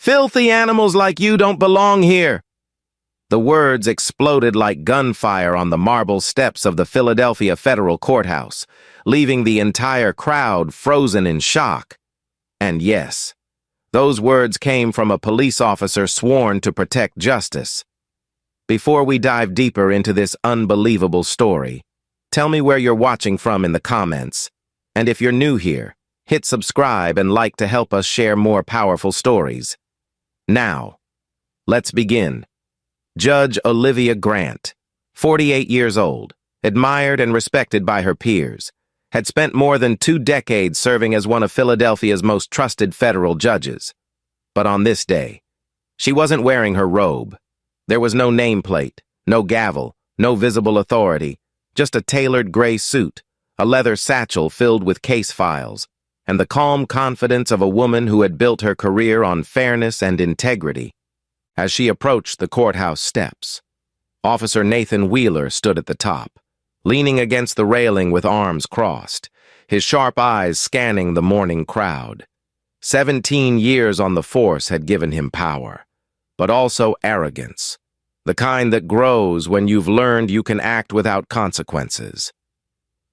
Filthy animals like you don't belong here. The words exploded like gunfire on the marble steps of the Philadelphia Federal Courthouse, leaving the entire crowd frozen in shock. And yes, those words came from a police officer sworn to protect justice. Before we dive deeper into this unbelievable story, tell me where you're watching from in the comments. And if you're new here, hit subscribe and like to help us share more powerful stories. Now, let's begin. Judge Olivia Grant, 48 years old, admired and respected by her peers, had spent more than 2 decades serving as one of Philadelphia's most trusted federal judges. But on this day, she wasn't wearing her robe. There was no nameplate, no gavel, no visible authority, just a tailored gray suit, a leather satchel filled with case files, and the calm confidence of a woman who had built her career on fairness and integrity. As she approached the courthouse steps, Officer Nathan Wheeler stood at the top, leaning against the railing with arms crossed, his sharp eyes scanning the mourning crowd. 17 years on the force had given him power, but also arrogance, the kind that grows when you've learned you can act without consequences.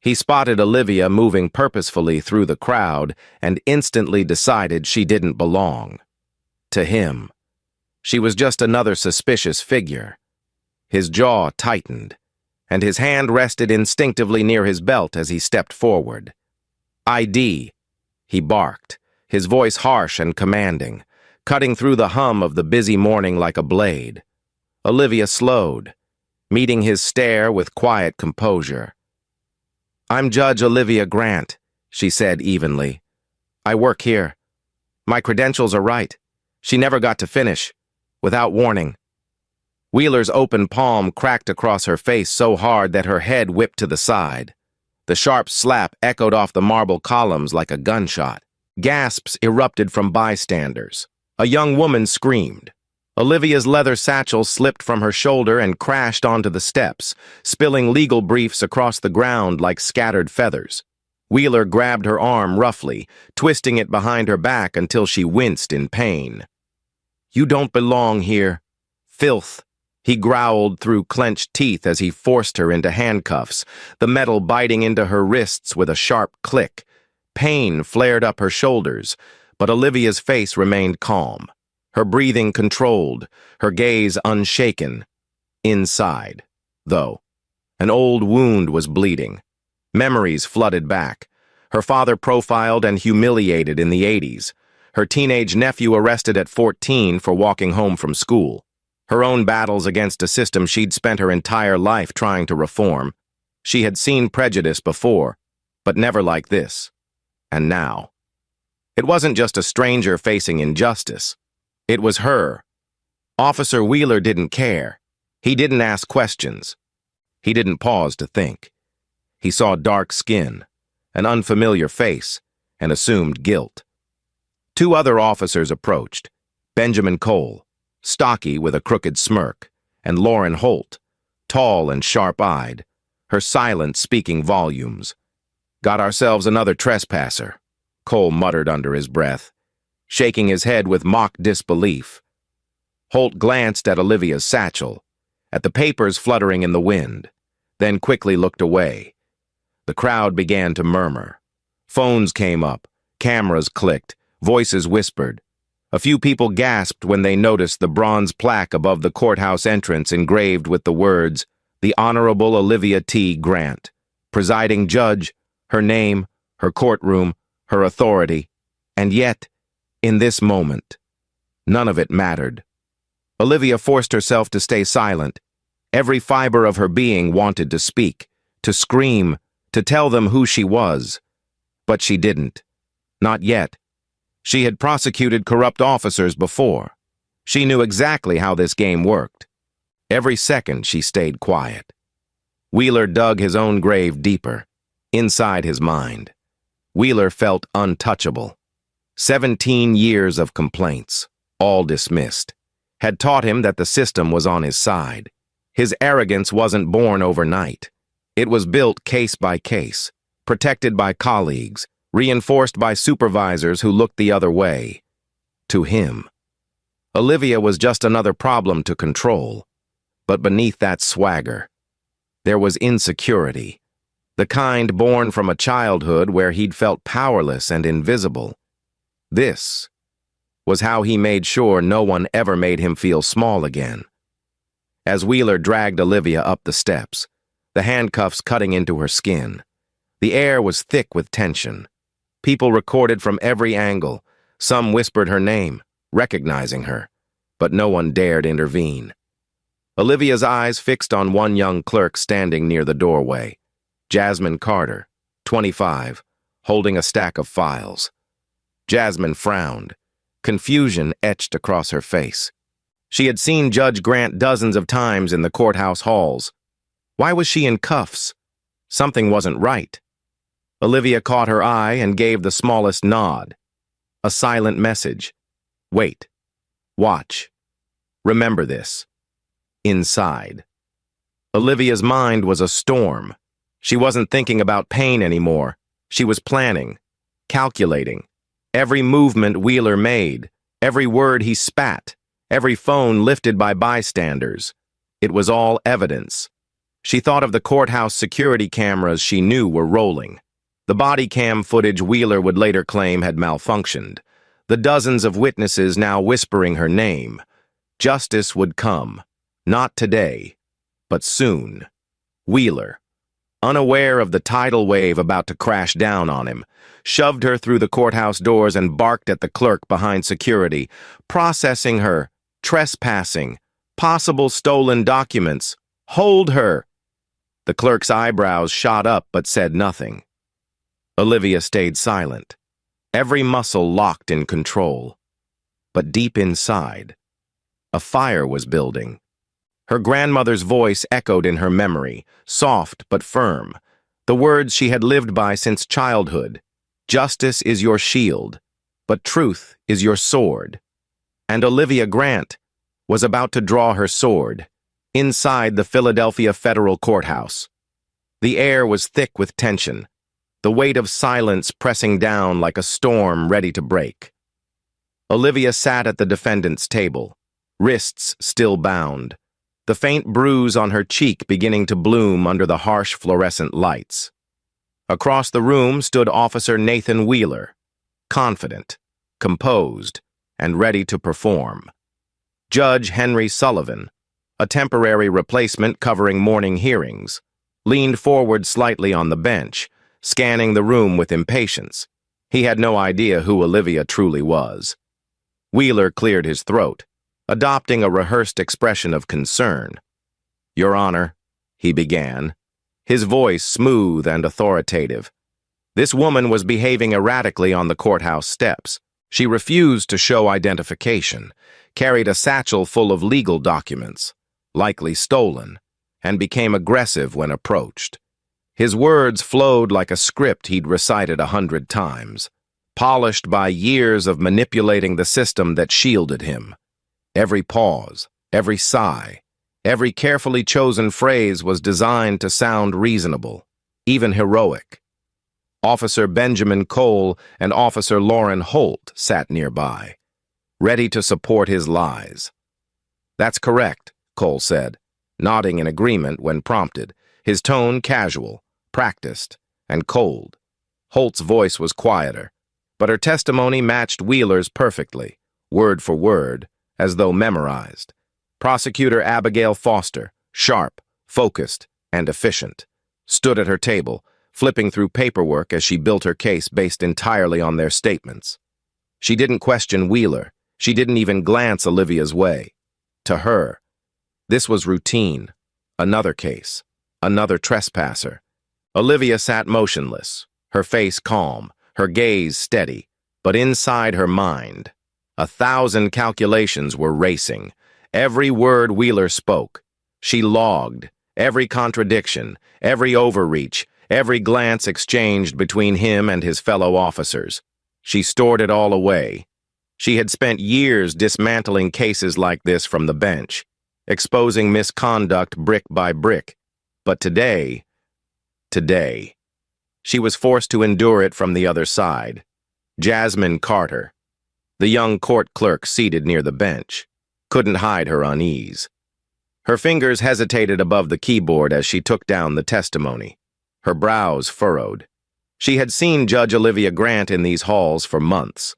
He spotted Olivia moving purposefully through the crowd and instantly decided she didn't belong. To him, she was just another suspicious figure. His jaw tightened, and his hand rested instinctively near his belt as he stepped forward. "ID," he barked, his voice harsh and commanding, cutting through the hum of the busy morning like a blade. Olivia slowed, meeting his stare with quiet composure. "I'm Judge Olivia Grant," she said evenly. "I work here. My credentials are right. She never got to finish. Without warning." Wheeler's open palm cracked across her face so hard that her head whipped to the side. The sharp slap echoed off the marble columns like a gunshot. Gasps erupted from bystanders. A young woman screamed. Olivia's leather satchel slipped from her shoulder and crashed onto the steps, spilling legal briefs across the ground like scattered feathers. Wheeler grabbed her arm roughly, twisting it behind her back until she winced in pain. "You don't belong here. Filth," he growled through clenched teeth as he forced her into handcuffs, the metal biting into her wrists with a sharp click. Pain flared up her shoulders, but Olivia's face remained calm, her breathing controlled, her gaze unshaken. Inside, though, an old wound was bleeding. Memories flooded back. Her father profiled and humiliated in the 80s. Her teenage nephew arrested at 14 for walking home from school. Her own battles against a system she'd spent her entire life trying to reform. She had seen prejudice before, but never like this. And now, it wasn't just a stranger facing injustice. It was her. Officer Wheeler didn't care. He didn't ask questions. He didn't pause to think. He saw dark skin, an unfamiliar face, and assumed guilt. 2 other officers approached, Benjamin Cole, stocky with a crooked smirk, and Lauren Holt, tall and sharp-eyed, her silence speaking volumes. "Got ourselves another trespasser," Cole muttered under his breath, shaking his head with mock disbelief. Holt glanced at Olivia's satchel, at the papers fluttering in the wind, then quickly looked away. The crowd began to murmur. Phones came up, cameras clicked, voices whispered. A few people gasped when they noticed the bronze plaque above the courthouse entrance engraved with the words, "The Honorable Olivia T. Grant, Presiding Judge," her name, her courtroom, her authority. And yet, in this moment, none of it mattered. Olivia forced herself to stay silent. Every fiber of her being wanted to speak, to scream, to tell them who she was. But she didn't. Not yet. She had prosecuted corrupt officers before. She knew exactly how this game worked. Every second she stayed quiet. Wheeler dug his own grave deeper, inside his mind. Wheeler felt untouchable. 17 years of complaints, all dismissed, had taught him that the system was on his side. His arrogance wasn't born overnight. It was built case by case, protected by colleagues, reinforced by supervisors who looked the other way. To him, Olivia was just another problem to control. But beneath that swagger, there was insecurity, the kind born from a childhood where he'd felt powerless and invisible. This was how he made sure no one ever made him feel small again. As Wheeler dragged Olivia up the steps, the handcuffs cutting into her skin, the air was thick with tension. People recorded from every angle. Some whispered her name, recognizing her, but no one dared intervene. Olivia's eyes fixed on one young clerk standing near the doorway, Jasmine Carter, 25, holding a stack of files. Jasmine frowned, confusion etched across her face. She had seen Judge Grant dozens of times in the courthouse halls. Why was she in cuffs? Something wasn't right. Olivia caught her eye and gave the smallest nod. A silent message. Wait. Watch. Remember this. Inside. Olivia's mind was a storm. She wasn't thinking about pain anymore. She was planning, calculating. Every movement Wheeler made, every word he spat, every phone lifted by bystanders. It was all evidence. She thought of the courthouse security cameras she knew were rolling. The body cam footage Wheeler would later claim had malfunctioned. The dozens of witnesses now whispering her name. Justice would come. Not today, but soon. Wheeler, unaware of the tidal wave about to crash down on him, shoved her through the courthouse doors and barked at the clerk behind security, processing her, trespassing, possible stolen documents. Hold her! The clerk's eyebrows shot up but said nothing. Olivia stayed silent, every muscle locked in control. But deep inside, a fire was building. Her grandmother's voice echoed in her memory, soft but firm, the words she had lived by since childhood. Justice is your shield, but truth is your sword. And Olivia Grant was about to draw her sword, inside the Philadelphia Federal Courthouse. The air was thick with tension, the weight of silence pressing down like a storm ready to break. Olivia sat at the defendant's table, wrists still bound, the faint bruise on her cheek beginning to bloom under the harsh fluorescent lights. Across the room stood Officer Nathan Wheeler, confident, composed, and ready to perform. Judge Henry Sullivan, a temporary replacement covering morning hearings, leaned forward slightly on the bench, scanning the room with impatience. He had no idea who Olivia truly was. Wheeler cleared his throat, adopting a rehearsed expression of concern. "Your Honor," he began, his voice smooth and authoritative. This woman was behaving erratically on the courthouse steps. She refused to show identification, carried a satchel full of legal documents, likely stolen, and became aggressive when approached. His words flowed like a script he'd recited 100 times, polished by years of manipulating the system that shielded him. Every pause, every sigh, every carefully chosen phrase was designed to sound reasonable, even heroic. Officer Benjamin Cole and Officer Lauren Holt sat nearby, ready to support his lies. "That's correct," Cole said, nodding in agreement when prompted, his tone casual, practiced, and cold. Holt's voice was quieter, but her testimony matched Wheeler's perfectly, word for word, as though memorized. Prosecutor Abigail Foster, sharp, focused, and efficient, stood at her table, flipping through paperwork as she built her case based entirely on their statements. She didn't question Wheeler. She didn't even glance Olivia's way. To her, this was routine. Another case. Another trespasser. Olivia sat motionless, her face calm, her gaze steady, but inside her mind, 1,000 calculations were racing. Every word Wheeler spoke, she logged. Every contradiction, every overreach, every glance exchanged between him and his fellow officers. She stored it all away. She had spent years dismantling cases like this from the bench, exposing misconduct brick by brick. But today, she was forced to endure it from the other side. Jasmine Carter, The young court clerk seated near the bench couldn't hide her unease. Her fingers hesitated above the keyboard as she took down the testimony. Her brows furrowed. She had seen Judge Olivia Grant in these halls for months,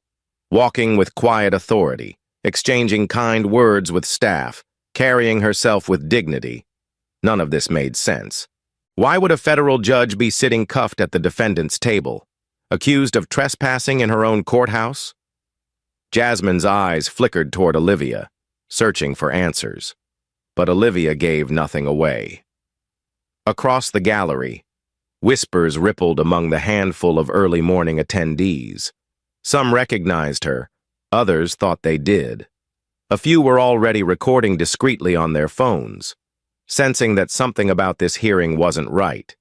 walking with quiet authority, exchanging kind words with staff, carrying herself with dignity. None of this made sense. Why would a federal judge be sitting cuffed at the defendant's table, accused of trespassing in her own courthouse? Jasmine's eyes flickered toward Olivia, searching for answers. But Olivia gave nothing away. Across the gallery, whispers rippled among the handful of early morning attendees. Some recognized her, others thought they did. A few were already recording discreetly on their phones, sensing that something about this hearing wasn't right.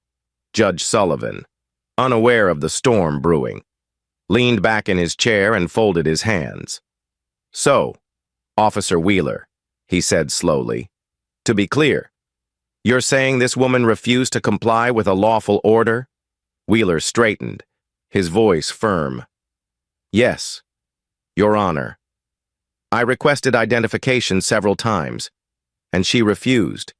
Judge Sullivan, unaware of the storm brewing, leaned back in his chair and folded his hands. "So, Officer Wheeler," he said slowly, "to be clear, you're saying this woman refused to comply with a lawful order?" Wheeler straightened, his voice firm. "Yes, Your Honor. I requested identification several times, and she refused.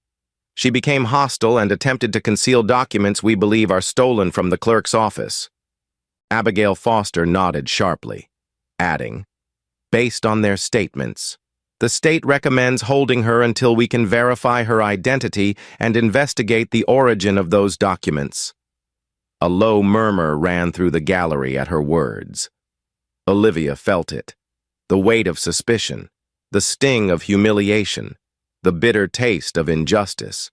She became hostile and attempted to conceal documents we believe are stolen from the clerk's office." Abigail Foster nodded sharply, adding, "Based on their statements, the state recommends holding her until we can verify her identity and investigate the origin of those documents." A low murmur ran through the gallery at her words. Olivia felt it, the weight of suspicion, the sting of humiliation, the bitter taste of injustice.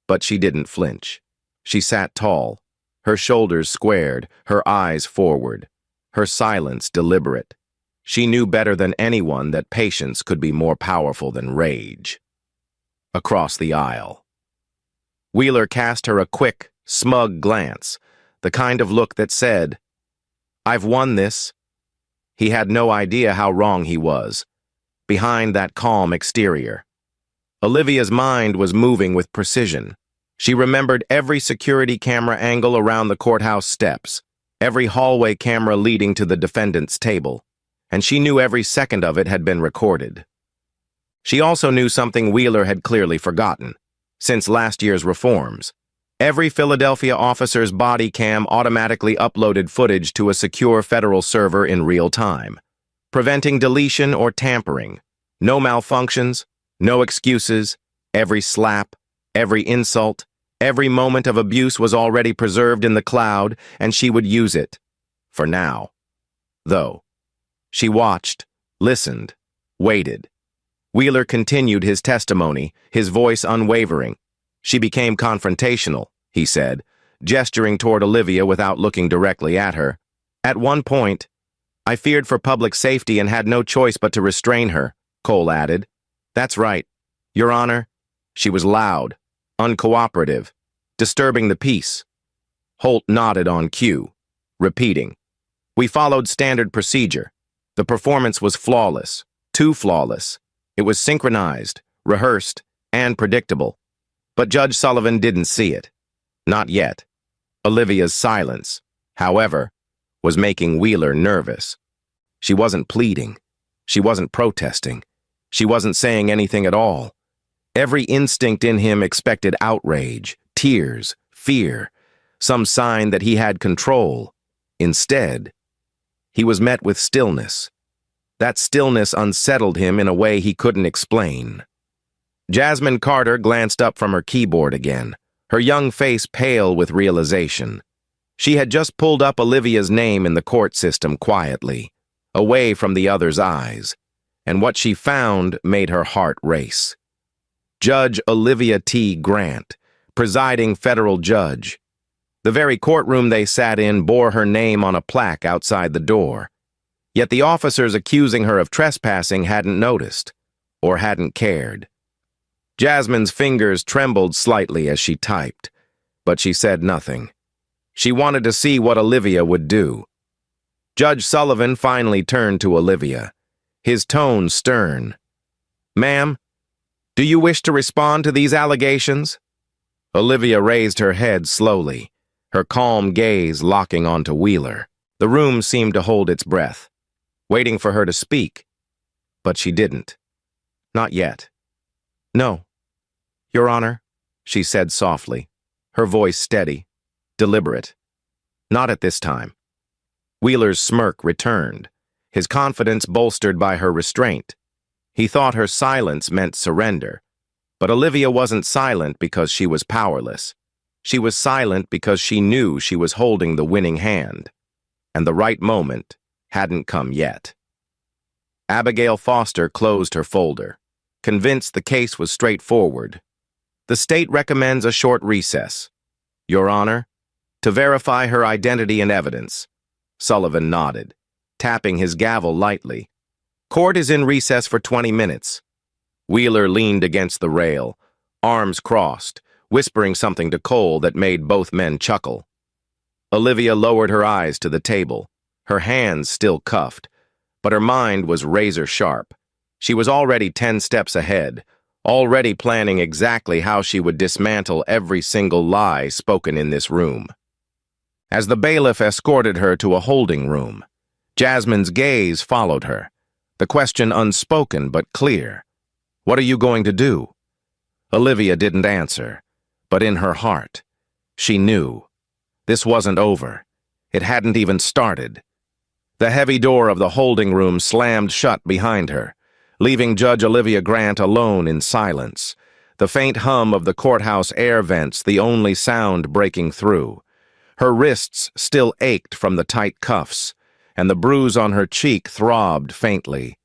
But she didn't flinch. She sat tall, her shoulders squared, her eyes forward, her silence deliberate. She knew better than anyone that patience could be more powerful than rage. Across the aisle, Wheeler cast her a quick, smug glance, the kind of look that said, "I've won this." He had no idea how wrong he was, behind that calm exterior. Olivia's mind was moving with precision. She remembered every security camera angle around the courthouse steps, every hallway camera leading to the defendant's table, and she knew every second of it had been recorded. She also knew something Wheeler had clearly forgotten. Since last year's reforms, every Philadelphia officer's body cam automatically uploaded footage to a secure federal server in real time, preventing deletion or tampering. No malfunctions, no excuses. Every slap, every insult, every moment of abuse was already preserved in the cloud, and she would use it. For now. Though. She watched, listened, waited. Wheeler continued his testimony, his voice unwavering. "She became confrontational," he said, gesturing toward Olivia without looking directly at her. "At one point, I feared for public safety and had no choice but to restrain her," Cole added. "That's right, Your Honor. She was loud, uncooperative, disturbing the peace." Holt nodded on cue, repeating, "We followed standard procedure. The performance was flawless, too flawless. It was synchronized, rehearsed, and predictable. But Judge Sullivan didn't see it. Not yet." Olivia's silence, however, was making Wheeler nervous. She wasn't pleading. She wasn't protesting. She wasn't saying anything at all. Every instinct in him expected outrage, tears, fear, some sign that he had control. Instead, he was met with stillness. That stillness unsettled him in a way he couldn't explain. Jasmine Carter glanced up from her keyboard again, her young face pale with realization. She had just pulled up Olivia's name in the court system quietly, away from the others' eyes, and what she found made her heart race. Judge Olivia T. Grant, presiding federal judge. The very courtroom they sat in bore her name on a plaque outside the door. Yet the officers accusing her of trespassing hadn't noticed, or hadn't cared. Jasmine's fingers trembled slightly as she typed, but she said nothing. She wanted to see what Olivia would do. Judge Sullivan finally turned to Olivia, his tone stern. "Ma'am, do you wish to respond to these allegations?" Olivia raised her head slowly, her calm gaze locking onto Wheeler. The room seemed to hold its breath. waiting for her to speak, but she didn't. Not yet. "No, Your Honor," she said softly, her voice steady, deliberate. "Not at this time." Wheeler's smirk returned, his confidence bolstered by her restraint. He thought her silence meant surrender, but Olivia wasn't silent because she was powerless. She was silent because she knew she was holding the winning hand, and the right moment hadn't come yet. Abigail Foster closed her folder, convinced the case was straightforward. "The state recommends a short recess, Your Honor, to verify her identity and evidence." Sullivan nodded, tapping his gavel lightly. "Court is in recess for 20 minutes. Wheeler leaned against the rail, arms crossed, whispering something to Cole that made both men chuckle. Olivia lowered her eyes to the table, her hands still cuffed, but her mind was razor sharp. She was already 10 steps ahead, already planning exactly how she would dismantle every single lie spoken in this room. As the bailiff escorted her to a holding room, Jasmine's gaze followed her, the question unspoken but clear. "What are you going to do?" Olivia didn't answer, but in her heart, she knew. This wasn't over. It hadn't even started. The heavy door of the holding room slammed shut behind her, leaving Judge Olivia Grant alone in silence, the faint hum of the courthouse air vents the only sound breaking through. Her wrists still ached from the tight cuffs, and the bruise on her cheek throbbed faintly.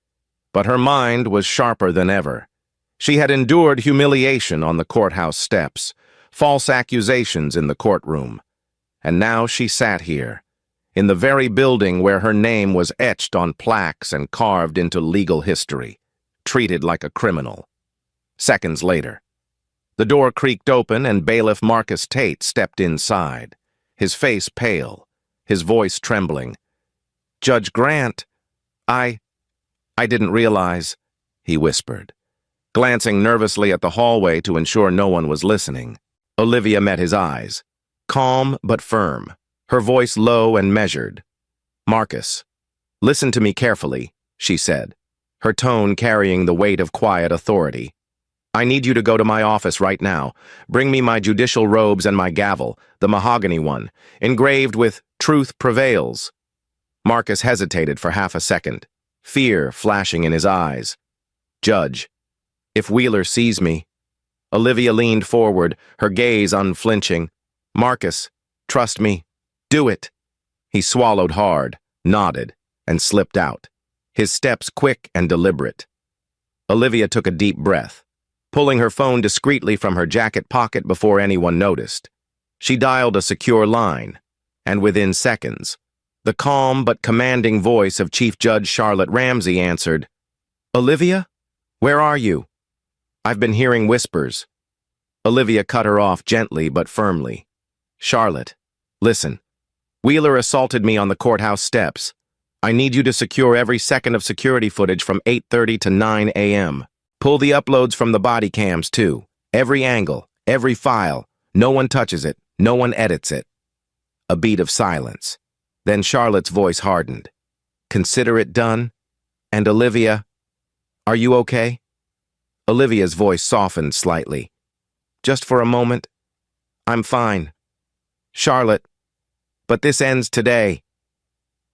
But her mind was sharper than ever. She had endured humiliation on the courthouse steps, false accusations in the courtroom, and now she sat here, in the very building where her name was etched on plaques and carved into legal history, treated like a criminal. Seconds later, the door creaked open and Bailiff Marcus Tate stepped inside, his face pale, his voice trembling. "Judge Grant, I didn't realize," he whispered, glancing nervously at the hallway to ensure no one was listening. Olivia met his eyes, calm but firm, her voice low and measured. "Marcus, listen to me carefully," she said, her tone carrying the weight of quiet authority. "I need you to go to my office right now. Bring me my judicial robes and my gavel, the mahogany one, engraved with 'Truth Prevails.'" Marcus hesitated for half a second, fear flashing in his eyes. "Judge, if Wheeler sees me..." Olivia leaned forward, her gaze unflinching. "Marcus, trust me. Do it." He swallowed hard, nodded, and slipped out, his steps quick and deliberate. Olivia took a deep breath, pulling her phone discreetly from her jacket pocket before anyone noticed. She dialed a secure line, and within seconds, the calm but commanding voice of Chief Judge Charlotte Ramsey answered. "Olivia? Where are you?" "I've been hearing whispers." Olivia cut her off gently but firmly. "Charlotte, listen. Wheeler assaulted me on the courthouse steps. I need you to secure every second of security footage from 8:30 to 9 a.m. Pull the uploads from the body cams, too. Every angle, every file. No one touches it. No one edits it." A beat of silence. Then Charlotte's voice hardened. "Consider it done? And Olivia, are you okay?" Olivia's voice softened slightly. "Just for a moment. I'm fine. Charlotte, but this ends today."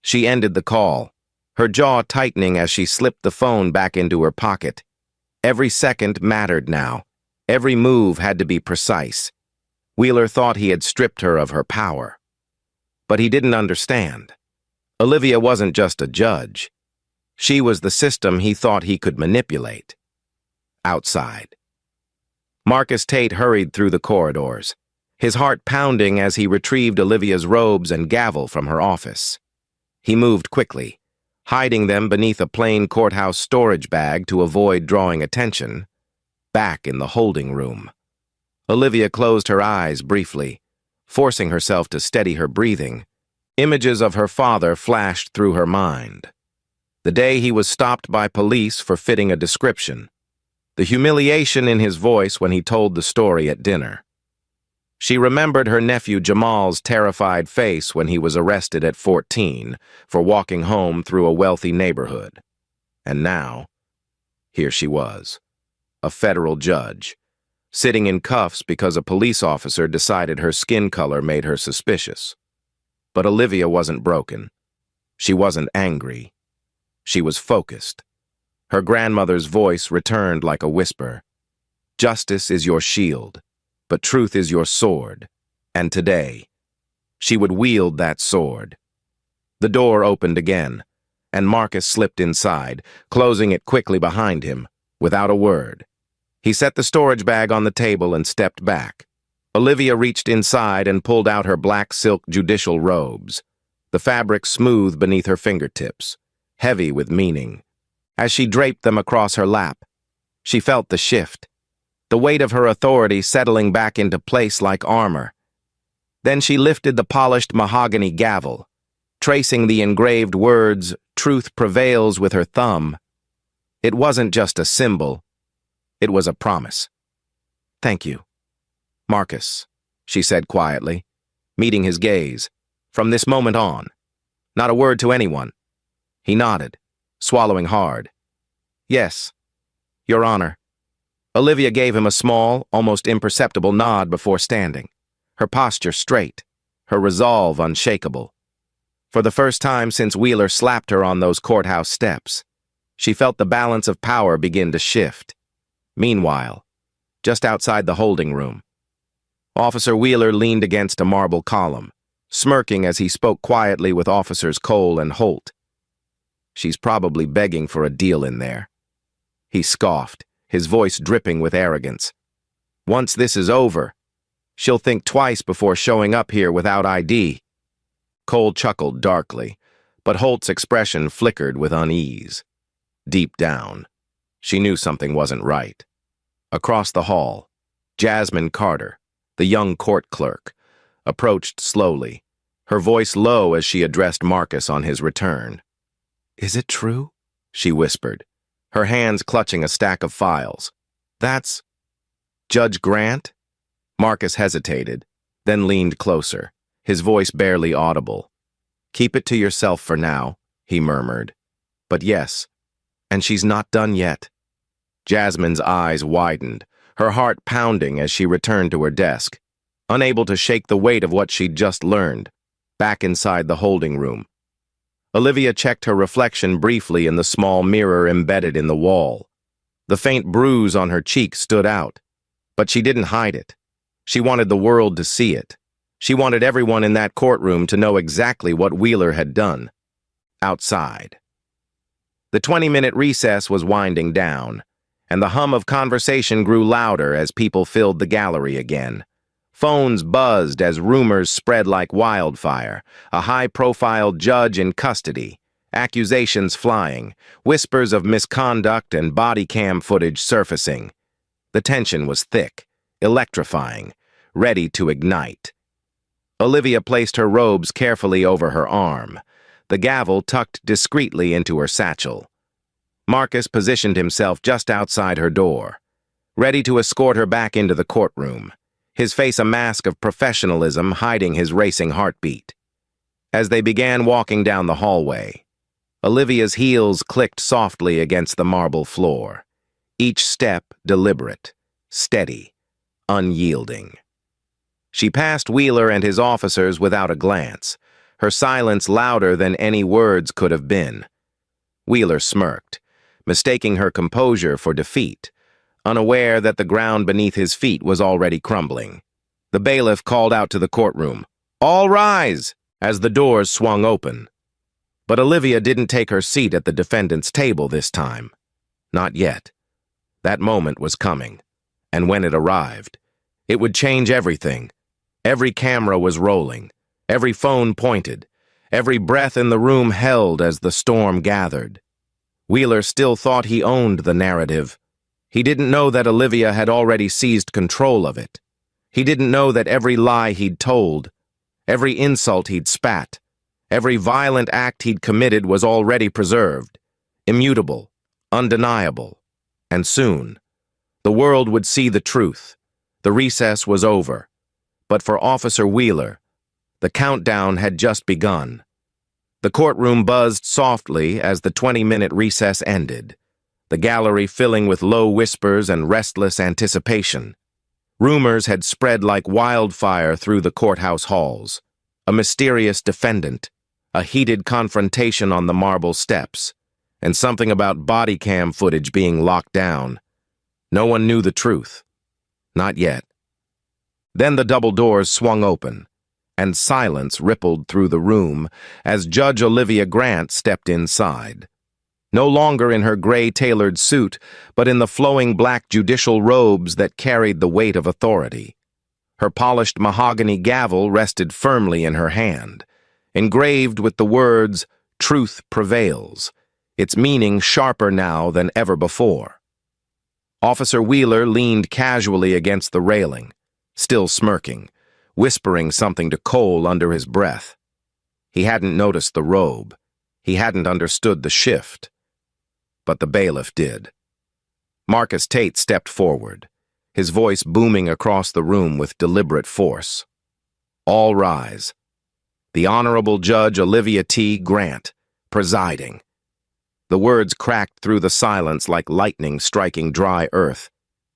She ended the call, her jaw tightening as she slipped the phone back into her pocket. Every second mattered now. Every move had to be precise. Wheeler thought he had stripped her of her power. But he didn't understand. Olivia wasn't just a judge. She was the system he thought he could manipulate. Outside, Marcus Tate hurried through the corridors, his heart pounding as he retrieved Olivia's robes and gavel from her office. He moved quickly, hiding them beneath a plain courthouse storage bag to avoid drawing attention. Back in the holding room, Olivia closed her eyes briefly, forcing herself to steady her breathing. Images of her father flashed through her mind. The day he was stopped by police for fitting a description. The humiliation in his voice when he told the story at dinner. She remembered her nephew Jamal's terrified face when he was arrested at 14 for walking home through a wealthy neighborhood. And now, here she was, a federal judge, sitting in cuffs because a police officer decided her skin color made her suspicious. But Olivia wasn't broken. She wasn't angry. She was focused. Her grandmother's voice returned like a whisper. Justice is your shield, but truth is your sword. And today, she would wield that sword. The door opened again, and Marcus slipped inside, closing it quickly behind him, without a word. He set the storage bag on the table and stepped back. Olivia reached inside and pulled out her black silk judicial robes, the fabric smooth beneath her fingertips, heavy with meaning. As she draped them across her lap, she felt the shift, the weight of her authority settling back into place like armor. Then she lifted the polished mahogany gavel, tracing the engraved words, "Truth prevails," with her thumb. It wasn't just a symbol, it was a promise. "Thank you, Marcus," she said quietly, meeting his gaze. "From this moment on, not a word to anyone." He nodded, swallowing hard. "Yes, Your Honor." Olivia gave him a small, almost imperceptible nod before standing, her posture straight, her resolve unshakable. For the first time since Wheeler slapped her on those courthouse steps, she felt the balance of power begin to shift. Meanwhile, just outside the holding room, Officer Wheeler leaned against a marble column, smirking as he spoke quietly with Officers Cole and Holt. "She's probably begging for a deal in there," he scoffed, his voice dripping with arrogance. "Once this is over, she'll think twice before showing up here without ID." Cole chuckled darkly, but Holt's expression flickered with unease. Deep down, she knew something wasn't right. Across the hall, Jasmine Carter, the young court clerk, approached slowly, her voice low as she addressed Marcus on his return. "Is it true?" she whispered, her hands clutching a stack of files. "That's Judge Grant?" Marcus hesitated, then leaned closer, his voice barely audible. "Keep it to yourself for now," he murmured. "But yes, and she's not done yet." Jasmine's eyes widened, her heart pounding as she returned to her desk, unable to shake the weight of what she'd just learned, back inside the holding room. Olivia checked her reflection briefly in the small mirror embedded in the wall. The faint bruise on her cheek stood out, but she didn't hide it. She wanted the world to see it. She wanted everyone in that courtroom to know exactly what Wheeler had done. Outside, the 20-minute recess was winding down, and the hum of conversation grew louder as people filled the gallery again. Phones buzzed as rumors spread like wildfire, a high-profile judge in custody, accusations flying, whispers of misconduct and body cam footage surfacing. The tension was thick, electrifying, ready to ignite. Olivia placed her robes carefully over her arm, the gavel tucked discreetly into her satchel. Marcus positioned himself just outside her door, ready to escort her back into the courtroom, his face a mask of professionalism hiding his racing heartbeat. As they began walking down the hallway, Olivia's heels clicked softly against the marble floor, each step deliberate, steady, unyielding. She passed Wheeler and his officers without a glance, her silence louder than any words could have been. Wheeler smirked, mistaking her composure for defeat, unaware that the ground beneath his feet was already crumbling. The bailiff called out to the courtroom, "All rise!" as the doors swung open. But Olivia didn't take her seat at the defendant's table this time. Not yet. That moment was coming, and when it arrived, it would change everything. Every camera was rolling, every phone pointed, every breath in the room held as the storm gathered. Wheeler still thought he owned the narrative. He didn't know that Olivia had already seized control of it. He didn't know that every lie he'd told, every insult he'd spat, every violent act he'd committed was already preserved, immutable, undeniable. And soon, the world would see the truth. The recess was over. But for Officer Wheeler, the countdown had just begun. The courtroom buzzed softly as the 20-minute recess ended, the gallery filling with low whispers and restless anticipation. Rumors had spread like wildfire through the courthouse halls. A mysterious defendant, a heated confrontation on the marble steps, and something about body cam footage being locked down. No one knew the truth. Not yet. Then the double doors swung open, and silence rippled through the room as Judge Olivia Grant stepped inside. No longer in her gray-tailored suit, but in the flowing black judicial robes that carried the weight of authority. Her polished mahogany gavel rested firmly in her hand, engraved with the words, "Truth prevails," its meaning sharper now than ever before. Officer Wheeler leaned casually against the railing, still smirking, whispering something to Cole under his breath. He hadn't noticed the robe. He hadn't understood the shift. But the bailiff did. Marcus Tate stepped forward, his voice booming across the room with deliberate force. All rise. The Honorable Judge Olivia T. Grant, presiding. The words cracked through the silence like lightning striking dry earth.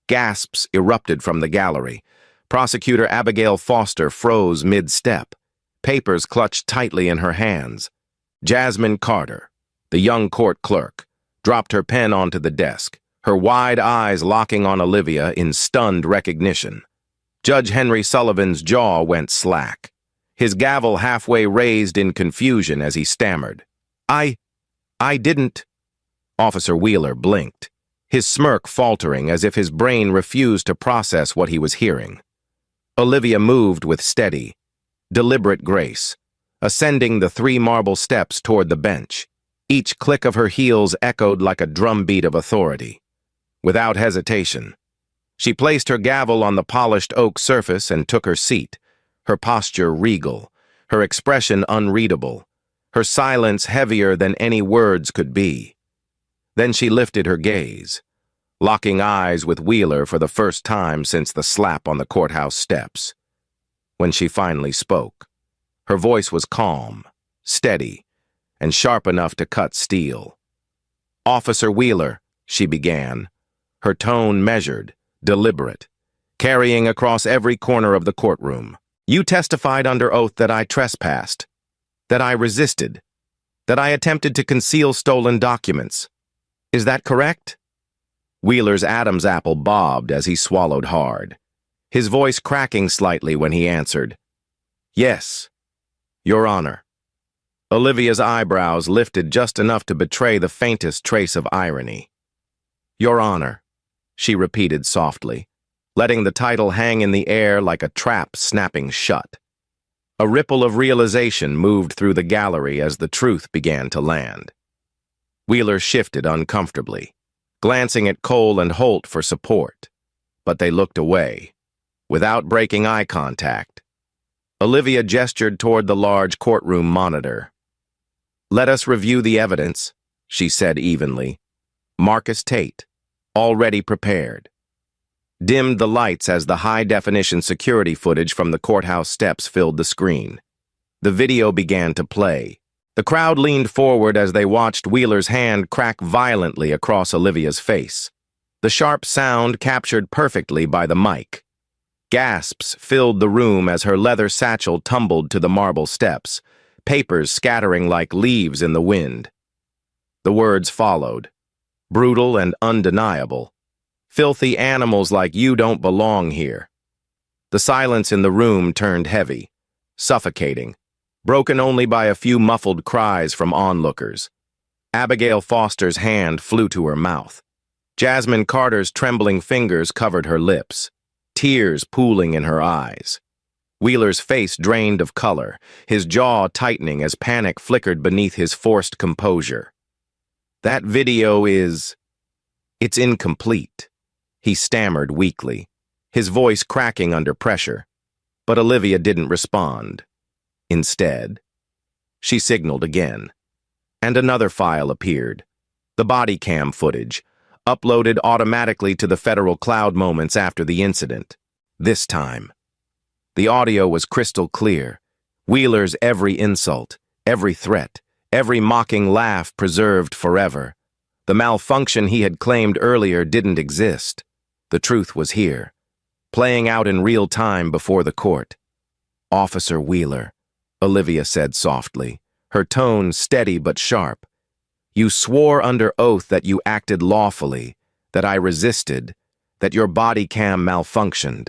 Gasps erupted from the gallery. Prosecutor Abigail Foster froze mid-step, papers clutched tightly in her hands. Jasmine Carter, the young court clerk, dropped her pen onto the desk, her wide eyes locking on Olivia in stunned recognition. Judge Henry Sullivan's jaw went slack, his gavel halfway raised in confusion as he stammered. I didn't. Officer Wheeler blinked, his smirk faltering as if his brain refused to process what he was hearing. Olivia moved with steady, deliberate grace, ascending the 3 marble steps toward the bench. Each click of her heels echoed like a drumbeat of authority. Without hesitation, she placed her gavel on the polished oak surface and took her seat, her posture regal, her expression unreadable, her silence heavier than any words could be. Then she lifted her gaze, locking eyes with Wheeler for the first time since the slap on the courthouse steps. When she finally spoke, her voice was calm, steady, and sharp enough to cut steel. "Officer Wheeler," she began, her tone measured, deliberate, carrying across every corner of the courtroom. "You testified under oath that I trespassed, that I resisted, that I attempted to conceal stolen documents. Is that correct?" Wheeler's Adam's apple bobbed as he swallowed hard, his voice cracking slightly when he answered, "Yes, Your Honor." Olivia's eyebrows lifted just enough to betray the faintest trace of irony. "Your Honor," she repeated softly, letting the title hang in the air like a trap snapping shut. A ripple of realization moved through the gallery as the truth began to land. Wheeler shifted uncomfortably, glancing at Cole and Holt for support, but they looked away, without breaking eye contact. Olivia gestured toward the large courtroom monitor. "Let us review the evidence," she said evenly. Marcus Tate, already prepared, dimmed the lights as the high-definition security footage from the courthouse steps filled the screen. The video began to play. The crowd leaned forward as they watched Wheeler's hand crack violently across Olivia's face, the sharp sound captured perfectly by the mic. Gasps filled the room as her leather satchel tumbled to the marble steps, papers scattering like leaves in the wind. The words followed, brutal and undeniable. "Filthy animals like you don't belong here." The silence in the room turned heavy, suffocating, broken only by a few muffled cries from onlookers. Abigail Foster's hand flew to her mouth. Jasmine Carter's trembling fingers covered her lips, tears pooling in her eyes. Wheeler's face drained of color, his jaw tightening as panic flickered beneath his forced composure. "That video is... it's incomplete," he stammered weakly, his voice cracking under pressure. But Olivia didn't respond. Instead, she signaled again, and another file appeared, the body cam footage, uploaded automatically to the federal cloud moments after the incident. This time, The audio was crystal clear. Wheeler's every insult, every threat, every mocking laugh preserved forever. The malfunction he had claimed earlier didn't exist. The truth was here, playing out in real time before the court. "Officer Wheeler," Olivia said softly, her tone steady but sharp. "You swore under oath that you acted lawfully, that I resisted, that your body cam malfunctioned."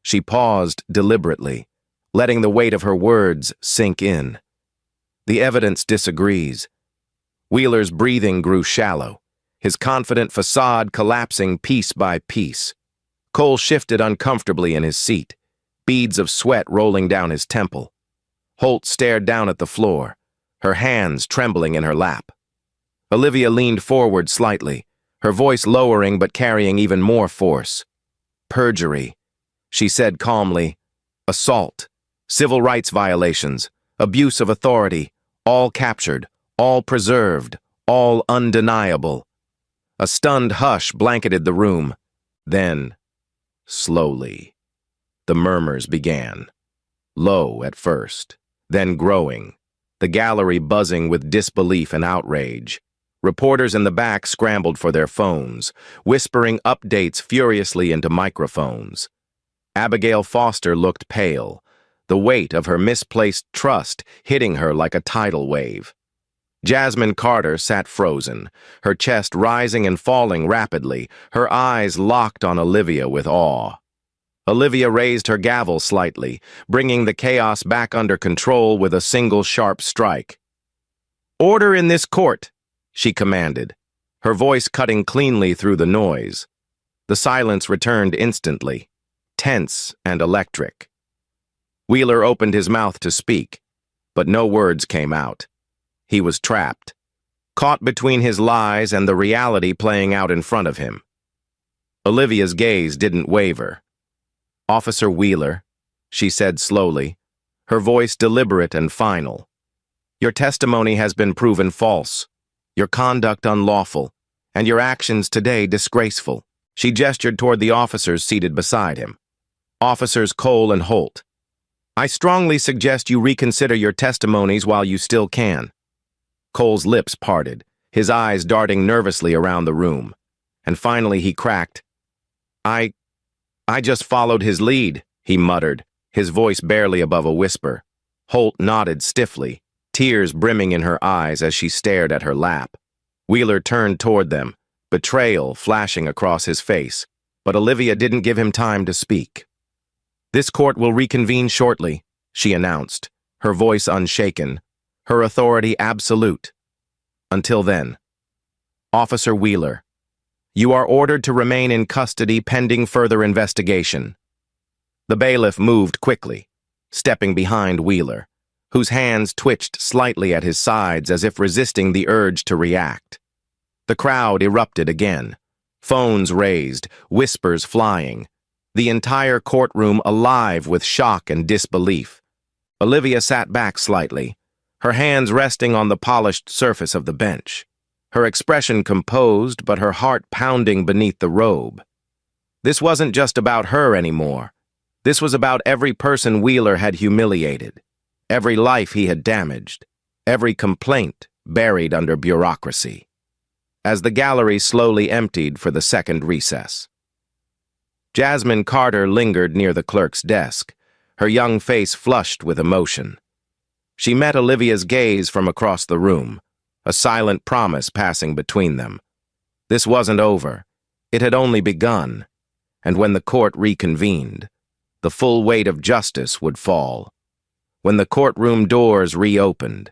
She paused deliberately, letting the weight of her words sink in. The evidence disagrees. Wheeler's breathing grew shallow, his confident facade collapsing piece by piece. Cole shifted uncomfortably in his seat, beads of sweat rolling down his temple. Holt stared down at the floor, her hands trembling in her lap. Olivia leaned forward slightly, her voice lowering but carrying even more force. "Perjury," she said calmly. "Assault, civil rights violations, abuse of authority, all captured, all preserved, all undeniable." A stunned hush blanketed the room. Then, slowly, the murmurs began. Low at first, then growing, the gallery buzzing with disbelief and outrage. Reporters in the back scrambled for their phones, whispering updates furiously into microphones. Abigail Foster looked pale, the weight of her misplaced trust hitting her like a tidal wave. Jasmine Carter sat frozen, her chest rising and falling rapidly, her eyes locked on Olivia with awe. Olivia raised her gavel slightly, bringing the chaos back under control with a single sharp strike. "Order in this court," she commanded, her voice cutting cleanly through the noise. The silence returned instantly, tense and electric. Wheeler opened his mouth to speak, but no words came out. He was trapped, caught between his lies and the reality playing out in front of him. Olivia's gaze didn't waver. "Officer Wheeler," she said slowly, her voice deliberate and final. "Your testimony has been proven false, your conduct unlawful, and your actions today disgraceful." She gestured toward the officers seated beside him. "Officers Cole and Holt, I strongly suggest you reconsider your testimonies while you still can." Cole's lips parted, his eyes darting nervously around the room, and finally he cracked. I just followed his lead," he muttered, his voice barely above a whisper. Holt nodded stiffly, tears brimming in her eyes as she stared at her lap. Wheeler turned toward them, betrayal flashing across his face, but Olivia didn't give him time to speak. "This court will reconvene shortly," she announced, her voice unshaken, her authority absolute. "Until then, Officer Wheeler, you are ordered to remain in custody pending further investigation." The bailiff moved quickly, stepping behind Wheeler, whose hands twitched slightly at his sides as if resisting the urge to react. The crowd erupted again, phones raised, whispers flying, the entire courtroom alive with shock and disbelief. Olivia sat back slightly, her hands resting on the polished surface of the bench, her expression composed but her heart pounding beneath the robe. This wasn't just about her anymore. This was about every person Wheeler had humiliated, every life he had damaged, every complaint buried under bureaucracy. As the gallery slowly emptied for the second recess, Jasmine Carter lingered near the clerk's desk, her young face flushed with emotion. She met Olivia's gaze from across the room, a silent promise passing between them. This wasn't over. It had only begun, and when the court reconvened, the full weight of justice would fall. When the courtroom doors reopened,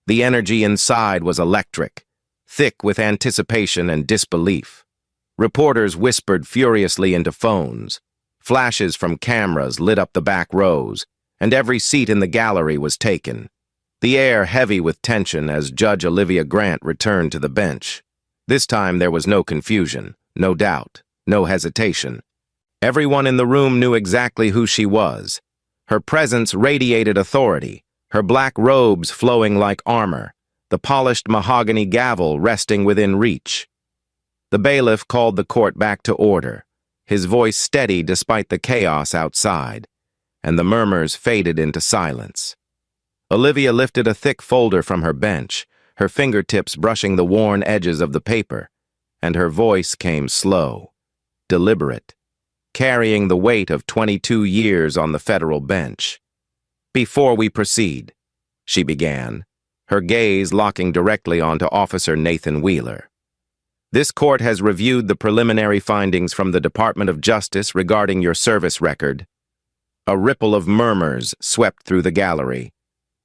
the energy inside was electric, thick with anticipation and disbelief. Reporters whispered furiously into phones. Flashes from cameras lit up the back rows, and every seat in the gallery was taken. The air heavy with tension as Judge Olivia Grant returned to the bench. This time there was no confusion, no doubt, no hesitation. Everyone in the room knew exactly who she was. Her presence radiated authority, her black robes flowing like armor, the polished mahogany gavel resting within reach. The bailiff called the court back to order, his voice steady despite the chaos outside, and the murmurs faded into silence. Olivia lifted a thick folder from her bench, her fingertips brushing the worn edges of the paper, and her voice came slow, deliberate, carrying the weight of 22 years on the federal bench. "Before we proceed," she began, her gaze locking directly onto Officer Nathan Wheeler. "This court has reviewed the preliminary findings from the Department of Justice regarding your service record." A ripple of murmurs swept through the gallery,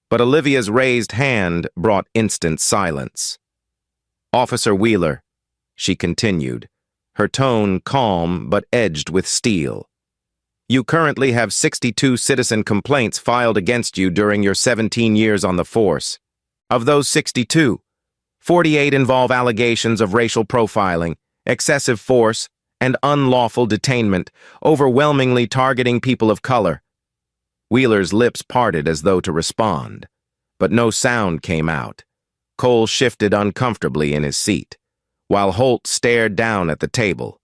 but Olivia's raised hand brought instant silence. "Officer Wheeler," she continued, her tone calm but edged with steel. "You currently have 62 citizen complaints filed against you during your 17 years on the force. Of those 62, 48 involve allegations of racial profiling, excessive force, and unlawful detainment, overwhelmingly targeting people of color." Wheeler's lips parted as though to respond, but no sound came out. Cole shifted uncomfortably in his seat, while Holt stared down at the table,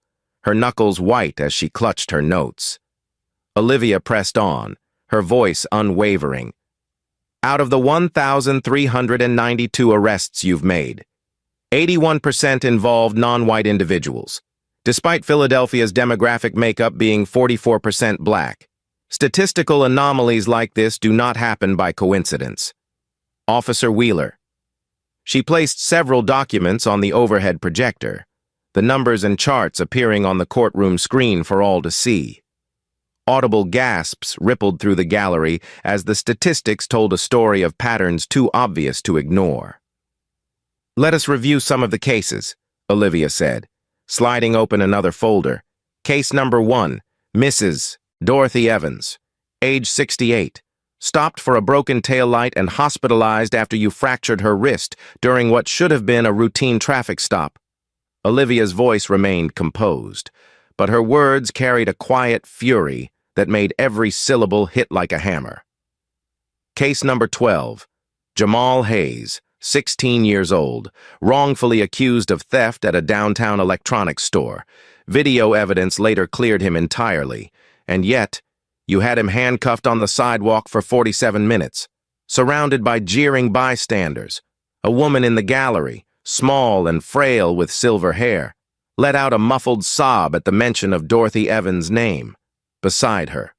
her knuckles white as she clutched her notes. Olivia pressed on, her voice unwavering. "Out of the 1,392 arrests you've made, 81% involved non-white individuals, despite Philadelphia's demographic makeup being 44% black. Statistical anomalies like this do not happen by coincidence." "Officer Wheeler." She placed several documents on the overhead projector, the numbers and charts appearing on the courtroom screen for all to see. Audible gasps rippled through the gallery as the statistics told a story of patterns too obvious to ignore. "Let us review some of the cases," Olivia said, sliding open another folder. "Case number 1, Mrs. Dorothy Evans, age 68, stopped for a broken taillight and hospitalized after you fractured her wrist during what should have been a routine traffic stop." Olivia's voice remained composed, but her words carried a quiet fury that made every syllable hit like a hammer. "Case number 12, Jamal Hayes, 16 years old, wrongfully accused of theft at a downtown electronics store. Video evidence later cleared him entirely, and yet, you had him handcuffed on the sidewalk for 47 minutes, surrounded by jeering bystanders. A woman in the gallery, small and frail with silver hair, let out a muffled sob at the mention of Dorothy Evans' name. Beside her,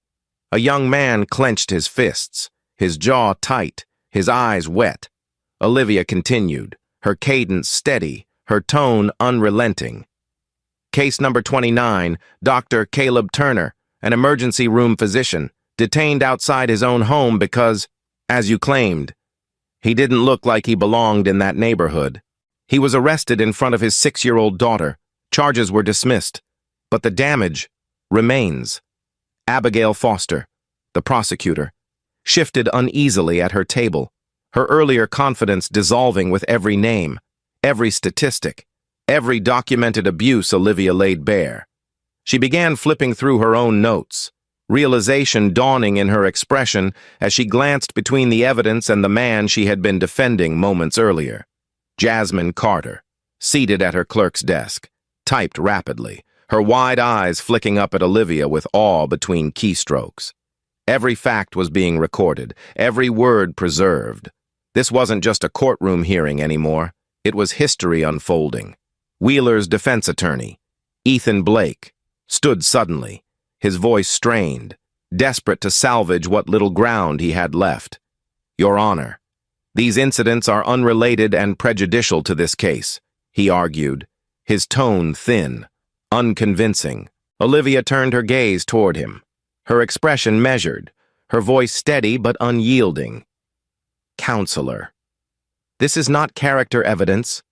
a young man clenched his fists, his jaw tight, his eyes wet. Olivia continued, her cadence steady, her tone unrelenting. "Case number 29, Dr. Caleb Turner, an emergency room physician, detained outside his own home because, as you claimed, he didn't look like he belonged in that neighborhood. He was arrested in front of his 6-year-old daughter. Charges were dismissed, but the damage remains." Abigail Foster, the prosecutor, shifted uneasily at her table, her earlier confidence dissolving with every name, every statistic, every documented abuse Olivia laid bare. She began flipping through her own notes, realization dawning in her expression as she glanced between the evidence and the man she had been defending moments earlier. Jasmine Carter, seated at her clerk's desk, typed rapidly, her wide eyes flicking up at Olivia with awe between keystrokes. Every fact was being recorded, every word preserved. This wasn't just a courtroom hearing anymore. It was history unfolding. Wheeler's defense attorney, Ethan Blake, stood suddenly, his voice strained, desperate to salvage what little ground he had left. "Your Honor, these incidents are unrelated and prejudicial to this case," he argued, his tone thin, unconvincing. Olivia turned her gaze toward him, her expression measured, her voice steady but unyielding. "Counselor, this is not character evidence.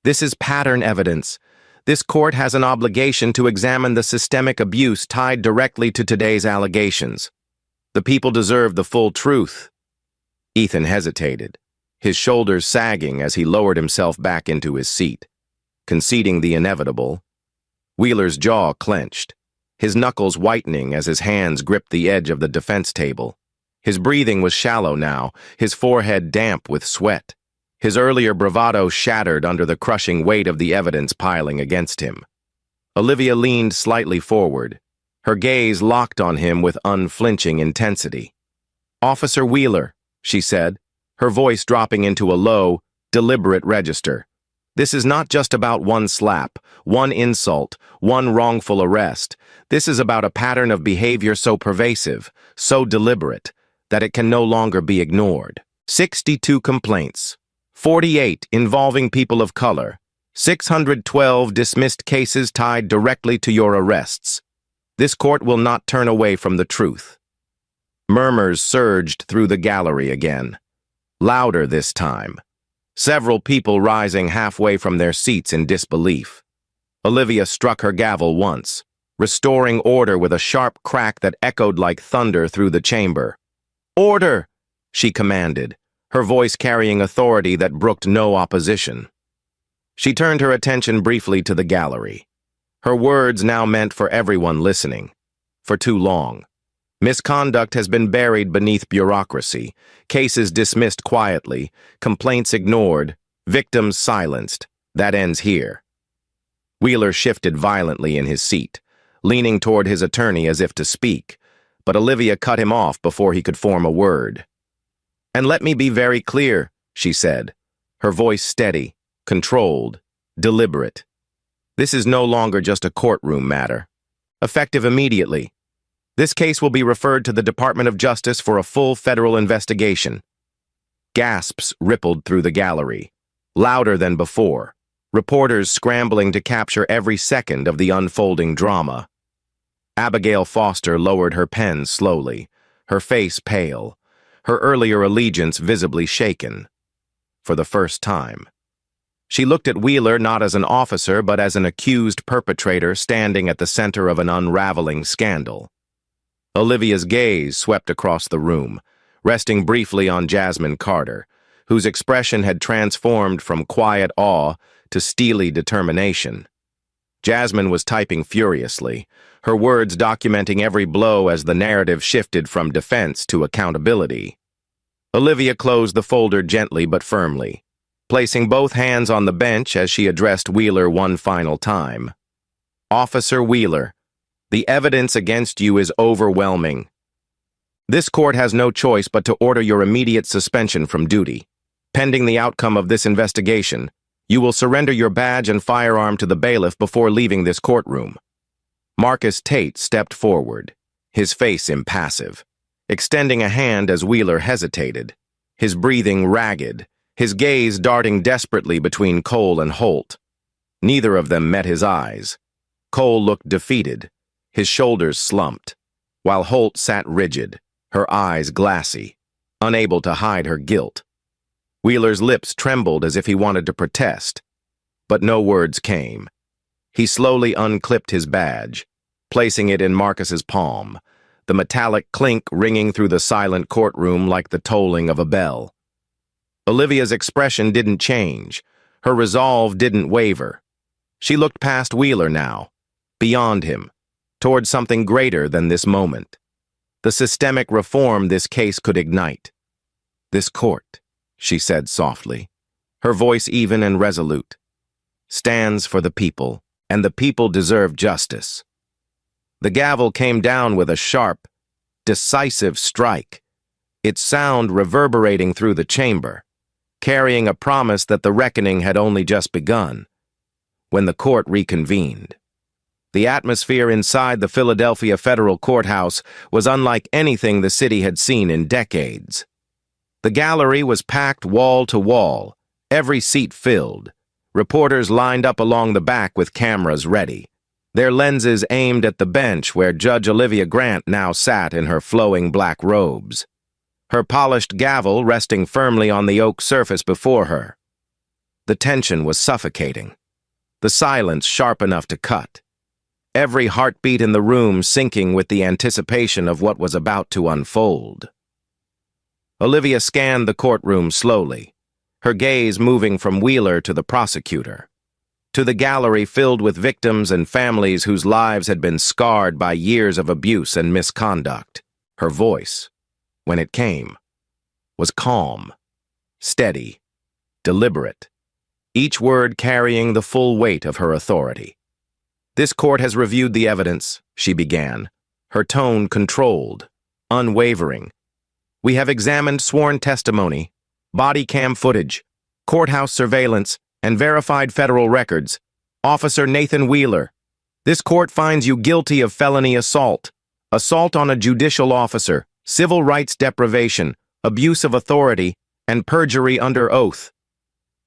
This is pattern evidence. This court has an obligation to examine the systemic abuse tied directly to today's allegations. The people deserve the full truth." Ethan hesitated, his shoulders sagging as he lowered himself back into his seat, conceding the inevitable. Wheeler's jaw clenched, his knuckles whitening as his hands gripped the edge of the defense table. His breathing was shallow now, his forehead damp with sweat. His earlier bravado shattered under the crushing weight of the evidence piling against him. Olivia leaned slightly forward, Her gaze locked on him with unflinching intensity. "Officer Wheeler," she said, her voice dropping into a low, deliberate register. "This is not just about one slap, one insult, one wrongful arrest. This is about a pattern of behavior so pervasive, so deliberate, that it can no longer be ignored. 62 complaints, 48 involving people of color, 612 dismissed cases tied directly to your arrests. This court will not turn away from the truth." Murmurs surged through the gallery again, louder this time, several people rising halfway from their seats in disbelief. Olivia struck her gavel once, restoring order with a sharp crack that echoed like thunder through the chamber. "Order!" she commanded, her voice carrying authority that brooked no opposition. She turned her attention briefly to the gallery. Her words now meant for everyone listening. For too long. Misconduct has been buried beneath bureaucracy, cases dismissed quietly, complaints ignored, victims silenced. That ends here. Wheeler shifted violently in his seat, leaning toward his attorney as if to speak, but Olivia cut him off before he could form a word. "And let me be very clear," she said, her voice steady, controlled, deliberate. "This is no longer just a courtroom matter. Effective immediately, this case will be referred to the Department of Justice for a full federal investigation." Gasps rippled through the gallery, louder than before, reporters scrambling to capture every second of the unfolding drama. Abigail Foster lowered her pen slowly, her face pale, her earlier allegiance visibly shaken. For the first time. She looked at Wheeler not as an officer but as an accused perpetrator standing at the center of an unraveling scandal. Olivia's gaze swept across the room, resting briefly on Jasmine Carter, whose expression had transformed from quiet awe to steely determination. Jasmine was typing furiously, her words documenting every blow as the narrative shifted from defense to accountability. Olivia closed the folder gently but firmly, placing both hands on the bench as she addressed Wheeler one final time. "Officer Wheeler, the evidence against you is overwhelming. This court has no choice but to order your immediate suspension from duty. Pending the outcome of this investigation, you will surrender your badge and firearm to the bailiff before leaving this courtroom." Marcus Tate stepped forward, his face impassive, extending a hand as Wheeler hesitated, his breathing ragged, his gaze darting desperately between Cole and Holt. Neither of them met his eyes. Cole looked defeated, his shoulders slumped, while Holt sat rigid, her eyes glassy, unable to hide her guilt. Wheeler's lips trembled as if he wanted to protest, but no words came. He slowly unclipped his badge, placing it in Marcus's palm, the metallic clink ringing through the silent courtroom like the tolling of a bell. Olivia's expression didn't change. Her resolve didn't waver. She looked past Wheeler now, beyond him, toward something greater than this moment. The systemic reform this case could ignite. "This court," she said softly, her voice even and resolute, "stands for the people, and the people deserve justice." The gavel came down with a sharp, decisive strike, its sound reverberating through the chamber, carrying a promise that the reckoning had only just begun. When the court reconvened, the atmosphere inside the Philadelphia Federal Courthouse was unlike anything the city had seen in decades. The gallery was packed wall to wall, every seat filled, reporters lined up along the back with cameras ready, their lenses aimed at the bench where Judge Olivia Grant now sat in her flowing black robes, her polished gavel resting firmly on the oak surface before her. The tension was suffocating, the silence sharp enough to cut, every heartbeat in the room sinking with the anticipation of what was about to unfold. Olivia scanned the courtroom slowly, her gaze moving from Wheeler to the prosecutor, to the gallery filled with victims and families whose lives had been scarred by years of abuse and misconduct. Her voice, when it came, was calm, steady, deliberate, each word carrying the full weight of her authority. "This court has reviewed the evidence," she began, her tone controlled, unwavering. "We have examined sworn testimony, body cam footage, courthouse surveillance, and verified federal records. Officer Nathan Wheeler, this court finds you guilty of felony assault, assault on a judicial officer, civil rights deprivation, abuse of authority, and perjury under oath."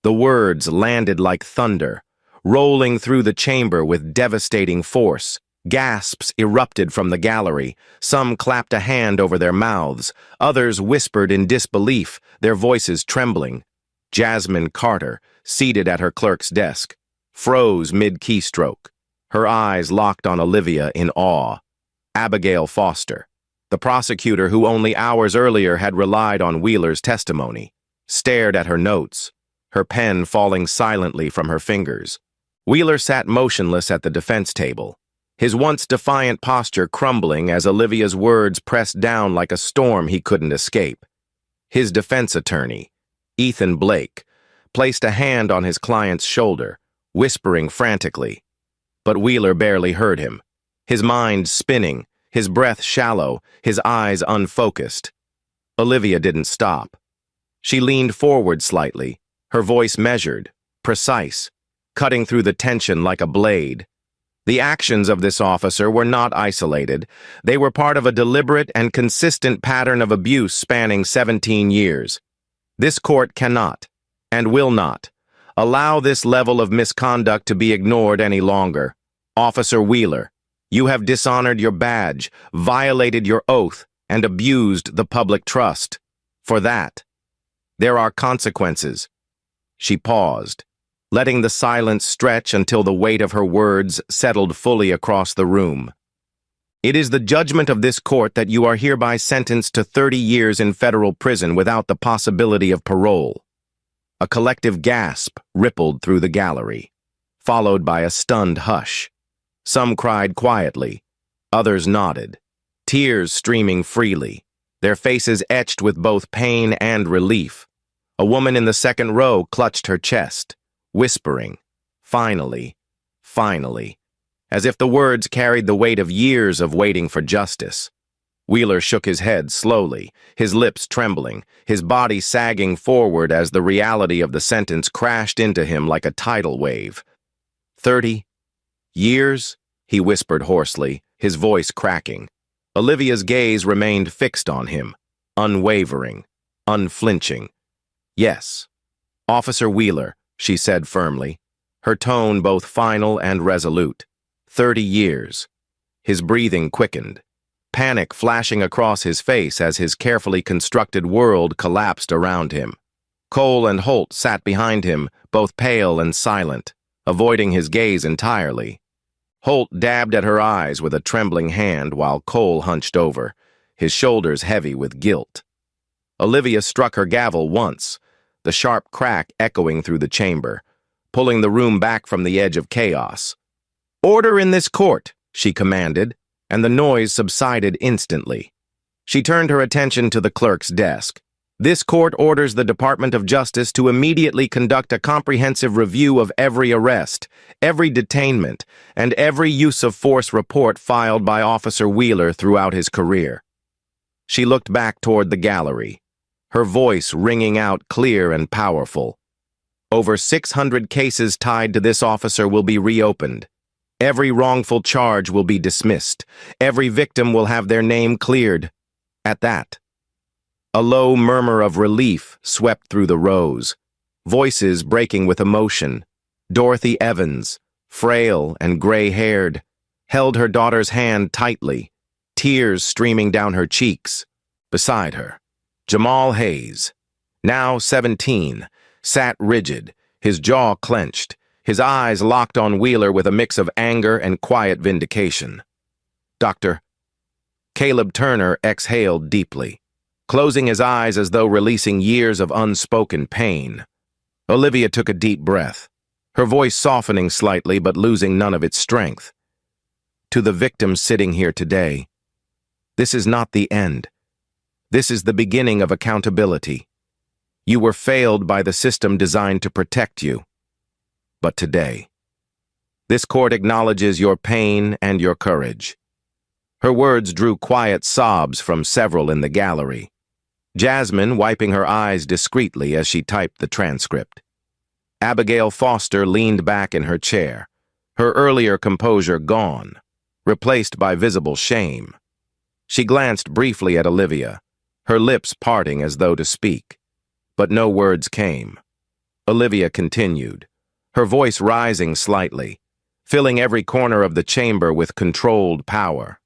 The words landed like thunder, rolling through the chamber with devastating force. Gasps erupted from the gallery. Some clapped a hand over their mouths. Others whispered in disbelief, their voices trembling. Jasmine Carter, seated at her clerk's desk, froze mid-keystroke. Her eyes locked on Olivia in awe. Abigail Foster, the prosecutor who only hours earlier had relied on Wheeler's testimony, stared at her notes, her pen falling silently from her fingers. Wheeler sat motionless at the defense table, his once defiant posture crumbling as Olivia's words pressed down like a storm he couldn't escape. His defense attorney, Ethan Blake, placed a hand on his client's shoulder, whispering frantically. But Wheeler barely heard him, his mind spinning, his breath shallow, his eyes unfocused. Olivia didn't stop. She leaned forward slightly, her voice measured, precise, cutting through the tension like a blade. The actions of this officer were not isolated. They were part of a deliberate and consistent pattern of abuse spanning 17 years. This court cannot, and will not, allow this level of misconduct to be ignored any longer. Officer Wheeler, you have dishonored your badge, violated your oath, and abused the public trust. For that, there are consequences. She paused, letting the silence stretch until the weight of her words settled fully across the room. "It is the judgment of this court that you are hereby sentenced to 30 years in federal prison without the possibility of parole." A collective gasp rippled through the gallery, followed by a stunned hush. Some cried quietly, others nodded, tears streaming freely, their faces etched with both pain and relief. A woman in the second row clutched her chest, whispering, "Finally, finally," as if the words carried the weight of years of waiting for justice. Wheeler shook his head slowly, his lips trembling, his body sagging forward as the reality of the sentence crashed into him like a tidal wave. 30 years, he whispered hoarsely, his voice cracking. Olivia's gaze remained fixed on him, unwavering, unflinching. "Yes, Officer Wheeler," she said firmly, her tone both final and resolute. 30 years. His breathing quickened, panic flashing across his face as his carefully constructed world collapsed around him. Cole and Holt sat behind him, both pale and silent, avoiding his gaze entirely. Holt dabbed at her eyes with a trembling hand while Cole hunched over, his shoulders heavy with guilt. Olivia struck her gavel once, the sharp crack echoing through the chamber, pulling the room back from the edge of chaos. "Order in this court," she commanded, and the noise subsided instantly. She turned her attention to the clerk's desk. "This court orders the Department of Justice to immediately conduct a comprehensive review of every arrest, every detainment, and every use of force report filed by Officer Wheeler throughout his career." She looked back toward the gallery, her voice ringing out clear and powerful. "Over 600 cases tied to this officer will be reopened. Every wrongful charge will be dismissed. Every victim will have their name cleared." At that, a low murmur of relief swept through the rows, voices breaking with emotion. Dorothy Evans, frail and gray-haired, held her daughter's hand tightly, tears streaming down her cheeks. Beside her, Jamal Hayes, now 17, sat rigid, his jaw clenched, his eyes locked on Wheeler with a mix of anger and quiet vindication. Dr. Caleb Turner exhaled deeply, closing his eyes as though releasing years of unspoken pain. Olivia took a deep breath, her voice softening slightly but losing none of its strength. "To the victims sitting here today, this is not the end. This is the beginning of accountability. You were failed by the system designed to protect you. But today, this court acknowledges your pain and your courage." Her words drew quiet sobs from several in the gallery. Jasmine wiping her eyes discreetly as she typed the transcript. Abigail Foster leaned back in her chair, her earlier composure gone, replaced by visible shame. She glanced briefly at Olivia, her lips parting as though to speak, but no words came. Olivia continued, her voice rising slightly, filling every corner of the chamber with controlled power.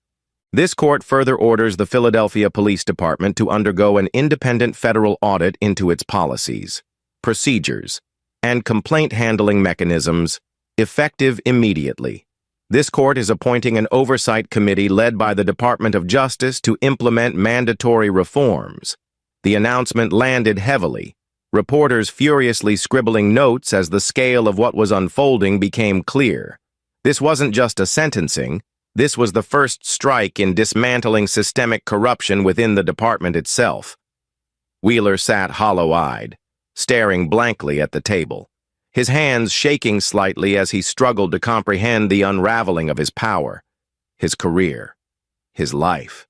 This court further orders the Philadelphia Police Department to undergo an independent federal audit into its policies, procedures, and complaint handling mechanisms, effective immediately. This court is appointing an oversight committee led by the Department of Justice to implement mandatory reforms. The announcement landed heavily, reporters furiously scribbling notes as the scale of what was unfolding became clear. This wasn't just a sentencing. This was the first strike in dismantling systemic corruption within the department itself. Wheeler sat hollow-eyed, staring blankly at the table, his hands shaking slightly as he struggled to comprehend the unraveling of his power, his career, his life.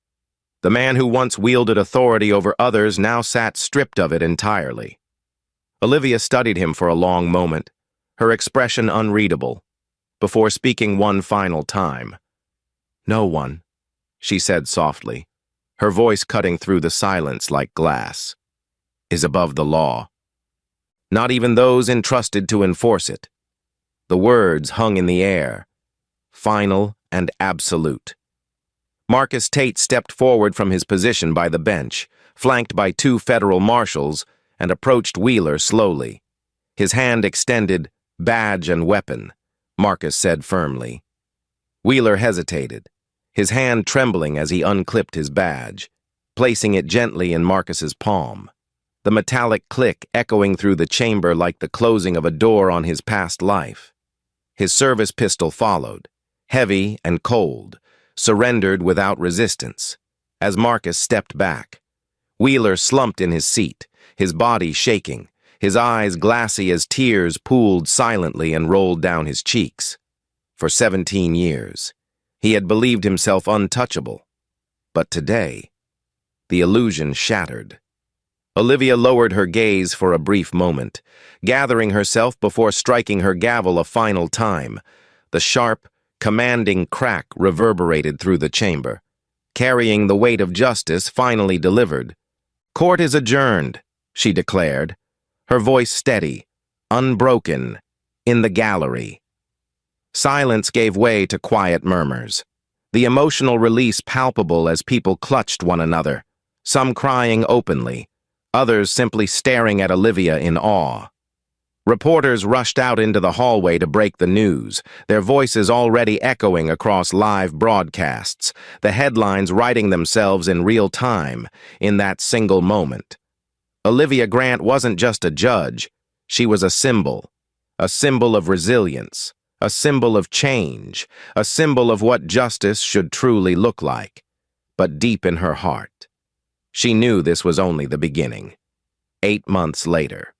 The man who once wielded authority over others now sat stripped of it entirely. Olivia studied him for a long moment, her expression unreadable, before speaking one final time. "No one," she said softly, her voice cutting through the silence like glass, "is above the law. Not even those entrusted to enforce it." The words hung in the air, final and absolute. Marcus Tate stepped forward from his position by the bench, flanked by two federal marshals, and approached Wheeler slowly. His hand extended, badge and weapon, Marcus said firmly. Wheeler hesitated, his hand trembling as he unclipped his badge, placing it gently in Marcus's palm, the metallic click echoing through the chamber like the closing of a door on his past life. His service pistol followed, heavy and cold, surrendered without resistance. As Marcus stepped back, Wheeler slumped in his seat, his body shaking, his eyes glassy as tears pooled silently and rolled down his cheeks. For 17 years, he had believed himself untouchable. But today, the illusion shattered. Olivia lowered her gaze for a brief moment, gathering herself before striking her gavel a final time. The sharp, commanding crack reverberated through the chamber, carrying the weight of justice finally delivered. "Court is adjourned," she declared, her voice steady, unbroken, in the gallery. Silence gave way to quiet murmurs, the emotional release palpable as people clutched one another, some crying openly, others simply staring at Olivia in awe. Reporters rushed out into the hallway to break the news, their voices already echoing across live broadcasts, the headlines writing themselves in real time, in that single moment. Olivia Grant wasn't just a judge, she was a symbol of resilience, a symbol of change, a symbol of what justice should truly look like. But deep in her heart, she knew this was only the beginning. 8 months later,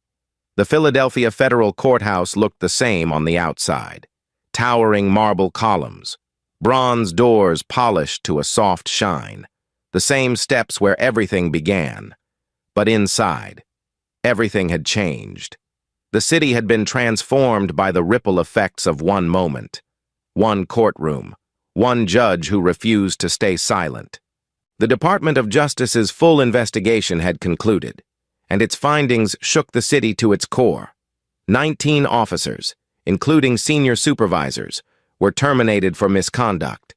the Philadelphia Federal Courthouse looked the same on the outside. Towering marble columns, bronze doors polished to a soft shine, the same steps where everything began. But inside, everything had changed. The city had been transformed by the ripple effects of one moment, one courtroom, one judge who refused to stay silent. The Department of Justice's full investigation had concluded, and its findings shook the city to its core. 19 officers, including senior supervisors, were terminated for misconduct.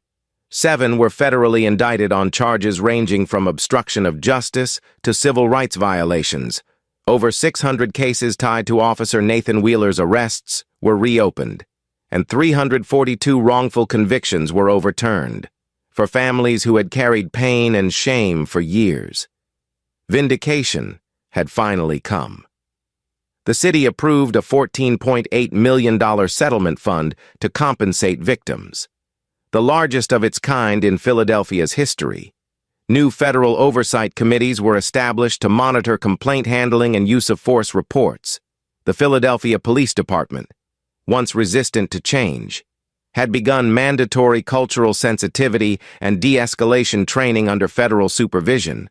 7 were federally indicted on charges ranging from obstruction of justice to civil rights violations. Over 600 cases tied to Officer Nathan Wheeler's arrests were reopened, and 342 wrongful convictions were overturned for families who had carried pain and shame for years. Vindication had finally come. The city approved a $14.8 million settlement fund to compensate victims, the largest of its kind in Philadelphia's history. New federal oversight committees were established to monitor complaint handling and use of force reports. The Philadelphia Police Department, once resistant to change, had begun mandatory cultural sensitivity and de-escalation training under federal supervision.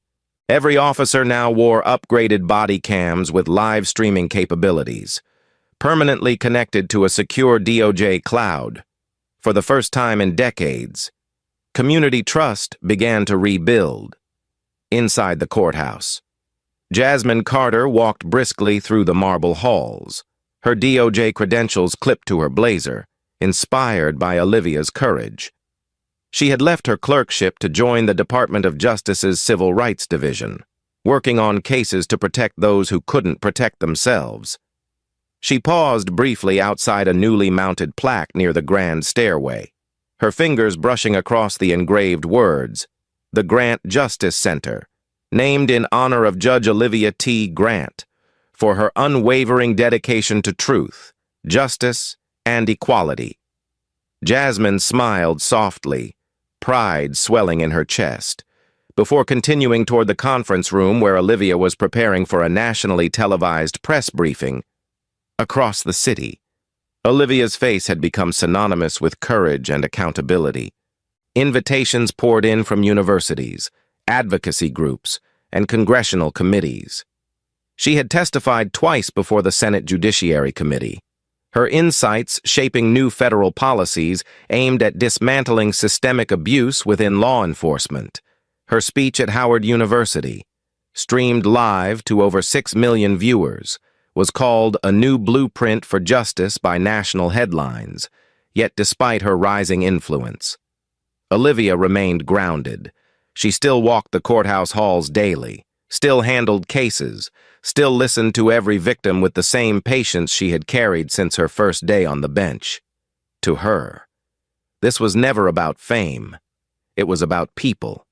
Every officer now wore upgraded body cams with live streaming capabilities, permanently connected to a secure DOJ cloud. For the first time in decades, community trust began to rebuild. Inside the courthouse, Jasmine Carter walked briskly through the marble halls, her DOJ credentials clipped to her blazer, inspired by Olivia's courage. She had left her clerkship to join the Department of Justice's Civil Rights Division, working on cases to protect those who couldn't protect themselves. She paused briefly outside a newly mounted plaque near the grand stairway, her fingers brushing across the engraved words, "The Grant Justice Center, named in honor of Judge Olivia T. Grant, for her unwavering dedication to truth, justice, and equality." Jasmine smiled softly, pride swelling in her chest, before continuing toward the conference room where Olivia was preparing for a nationally televised press briefing. Across the city, Olivia's face had become synonymous with courage and accountability. Invitations poured in from universities, advocacy groups, and congressional committees. She had testified twice before the Senate Judiciary Committee, her insights shaping new federal policies aimed at dismantling systemic abuse within law enforcement. Her speech at Howard University, streamed live to over 6 million viewers, was called "A New Blueprint for Justice" by national headlines, yet despite her rising influence, Olivia remained grounded. She still walked the courthouse halls daily, still handled cases, still listened to every victim with the same patience she had carried since her first day on the bench. To her, this was never about fame. It was about people.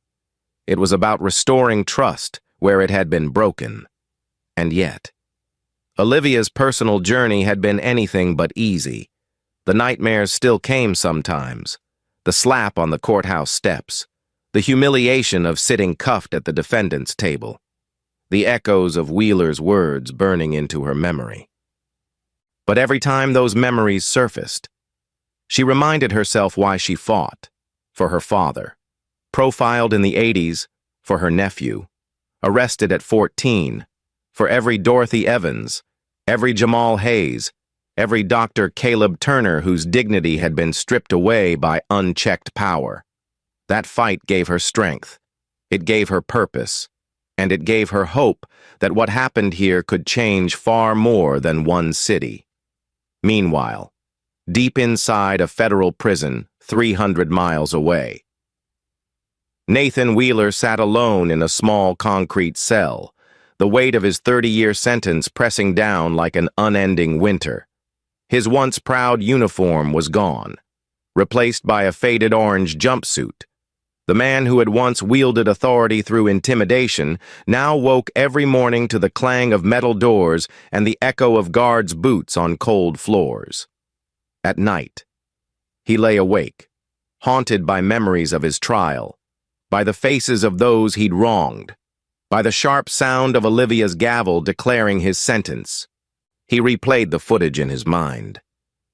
It was about restoring trust where it had been broken. And yet, Olivia's personal journey had been anything but easy. The nightmares still came sometimes. The slap on the courthouse steps, the humiliation of sitting cuffed at the defendant's table, the echoes of Wheeler's words burning into her memory. But every time those memories surfaced, she reminded herself why she fought: for her father, profiled in the 80s, for her nephew, arrested at 14, for every Dorothy Evans, every Jamal Hayes, every Dr. Caleb Turner whose dignity had been stripped away by unchecked power. That fight gave her strength, it gave her purpose, and it gave her hope that what happened here could change far more than one city. Meanwhile, deep inside a federal prison 300 miles away, Nathan Wheeler sat alone in a small concrete cell, the weight of his 30-year sentence pressing down like an unending winter. His once proud uniform was gone, replaced by a faded orange jumpsuit. The man who had once wielded authority through intimidation now woke every morning to the clang of metal doors and the echo of guards' boots on cold floors. At night, he lay awake, haunted by memories of his trial, by the faces of those he'd wronged, by the sharp sound of Olivia's gavel declaring his sentence. He replayed the footage in his mind.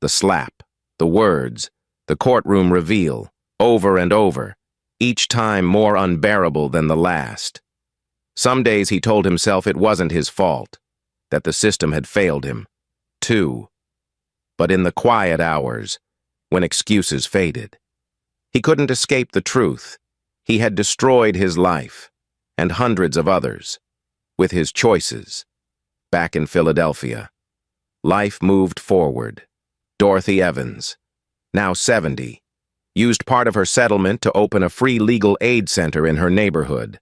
The slap, the words, the courtroom reveal, over and over, each time more unbearable than the last. Some days he told himself it wasn't his fault, that the system had failed him, too. But in the quiet hours, when excuses faded, he couldn't escape the truth. He had destroyed his life, and hundreds of others, with his choices. Back in Philadelphia, life moved forward. Dorothy Evans, now 70, used part of her settlement to open a free legal aid center in her neighborhood,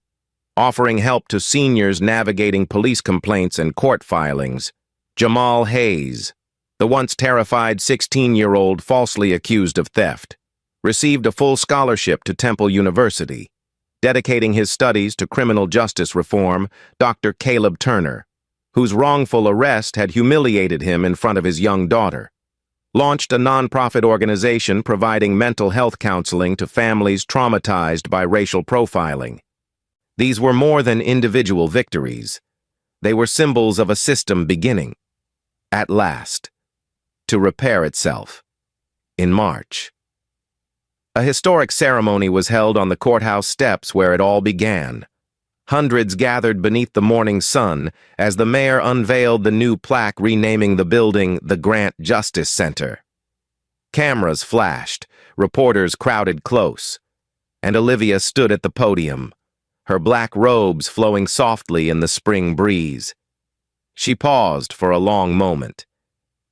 offering help to seniors navigating police complaints and court filings. Jamal Hayes, the once terrified 16-year-old falsely accused of theft, received a full scholarship to Temple University. Dedicating his studies to criminal justice reform, Dr. Caleb Turner, whose wrongful arrest had humiliated him in front of his young daughter, launched a nonprofit organization providing mental health counseling to families traumatized by racial profiling. These were more than individual victories. They were symbols of a system beginning, at last, to repair itself. In March, A historic ceremony was held on the courthouse steps where it all began. Hundreds gathered beneath the morning sun as the mayor unveiled the new plaque renaming the building the Grant Justice Center. Cameras flashed, reporters crowded close, and Olivia stood at the podium, her black robes flowing softly in the spring breeze. She paused for a long moment,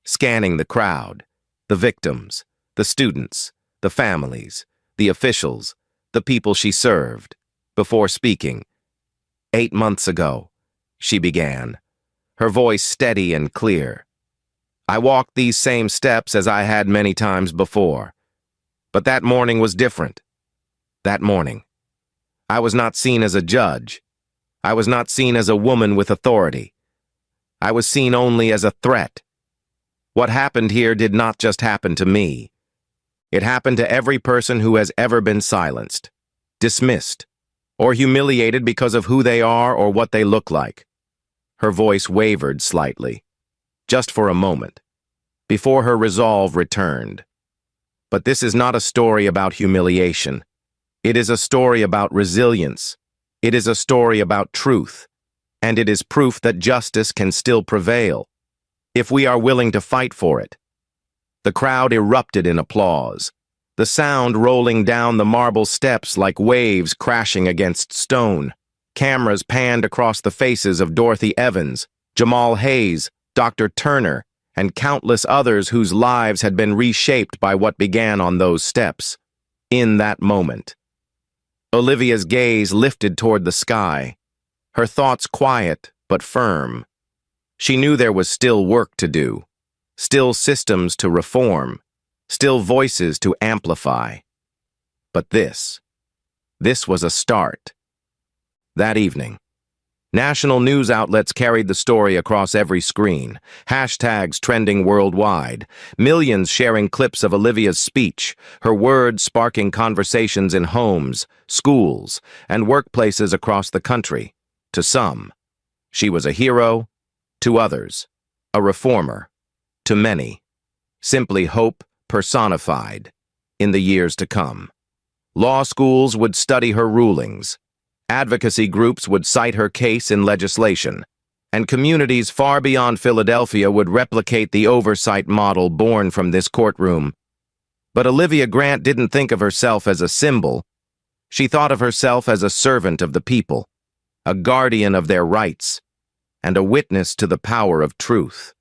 scanning the crowd, the victims, the students, the families, the officials, the people she served, before speaking. 8 months ago, she began, her voice steady and clear. I walked these same steps as I had many times before. But that morning was different. That morning, I was not seen as a judge. I was not seen as a woman with authority. I was seen only as a threat. What happened here did not just happen to me. It happened to every person who has ever been silenced, dismissed, or humiliated because of who they are or what they look like. Her voice wavered slightly, just for a moment, before her resolve returned. But this is not a story about humiliation. It is a story about resilience. It is a story about truth. And it is proof that justice can still prevail, if we are willing to fight for it. The crowd erupted in applause, the sound rolling down the marble steps like waves crashing against stone. Cameras panned across the faces of Dorothy Evans, Jamal Hayes, Dr. Turner, and countless others whose lives had been reshaped by what began on those steps. In that moment, Olivia's gaze lifted toward the sky, her thoughts quiet but firm. She knew there was still work to do, still systems to reform, still voices to amplify. But this was a start. That evening, national news outlets carried the story across every screen, hashtags trending worldwide, millions sharing clips of Olivia's speech, her words sparking conversations in homes, schools, and workplaces across the country. To some, she was a hero; to others, a reformer; to many, simply hope personified. In the years to come, law schools would study her rulings, advocacy groups would cite her case in legislation, and communities far beyond Philadelphia would replicate the oversight model born from this courtroom. But Olivia Grant didn't think of herself as a symbol. She thought of herself as a servant of the people, a guardian of their rights, and a witness to the power of truth.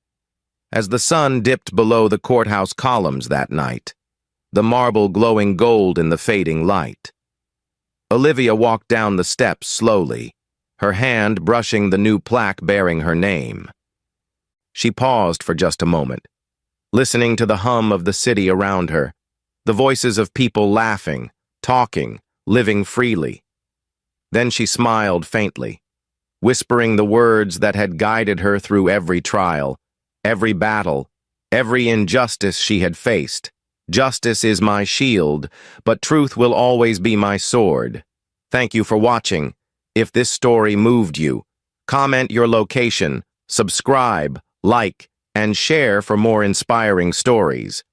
As the sun dipped below the courthouse columns that night, the marble glowing gold in the fading light, Olivia walked down the steps slowly, her hand brushing the new plaque bearing her name. She paused for just a moment, listening to the hum of the city around her, the voices of people laughing, talking, living freely. Then she smiled faintly, whispering the words that had guided her through every trial, every battle, every injustice she had faced. Justice is my shield, but truth will always be my sword. Thank you for watching. If this story moved you, comment your location, subscribe, like, and share for more inspiring stories.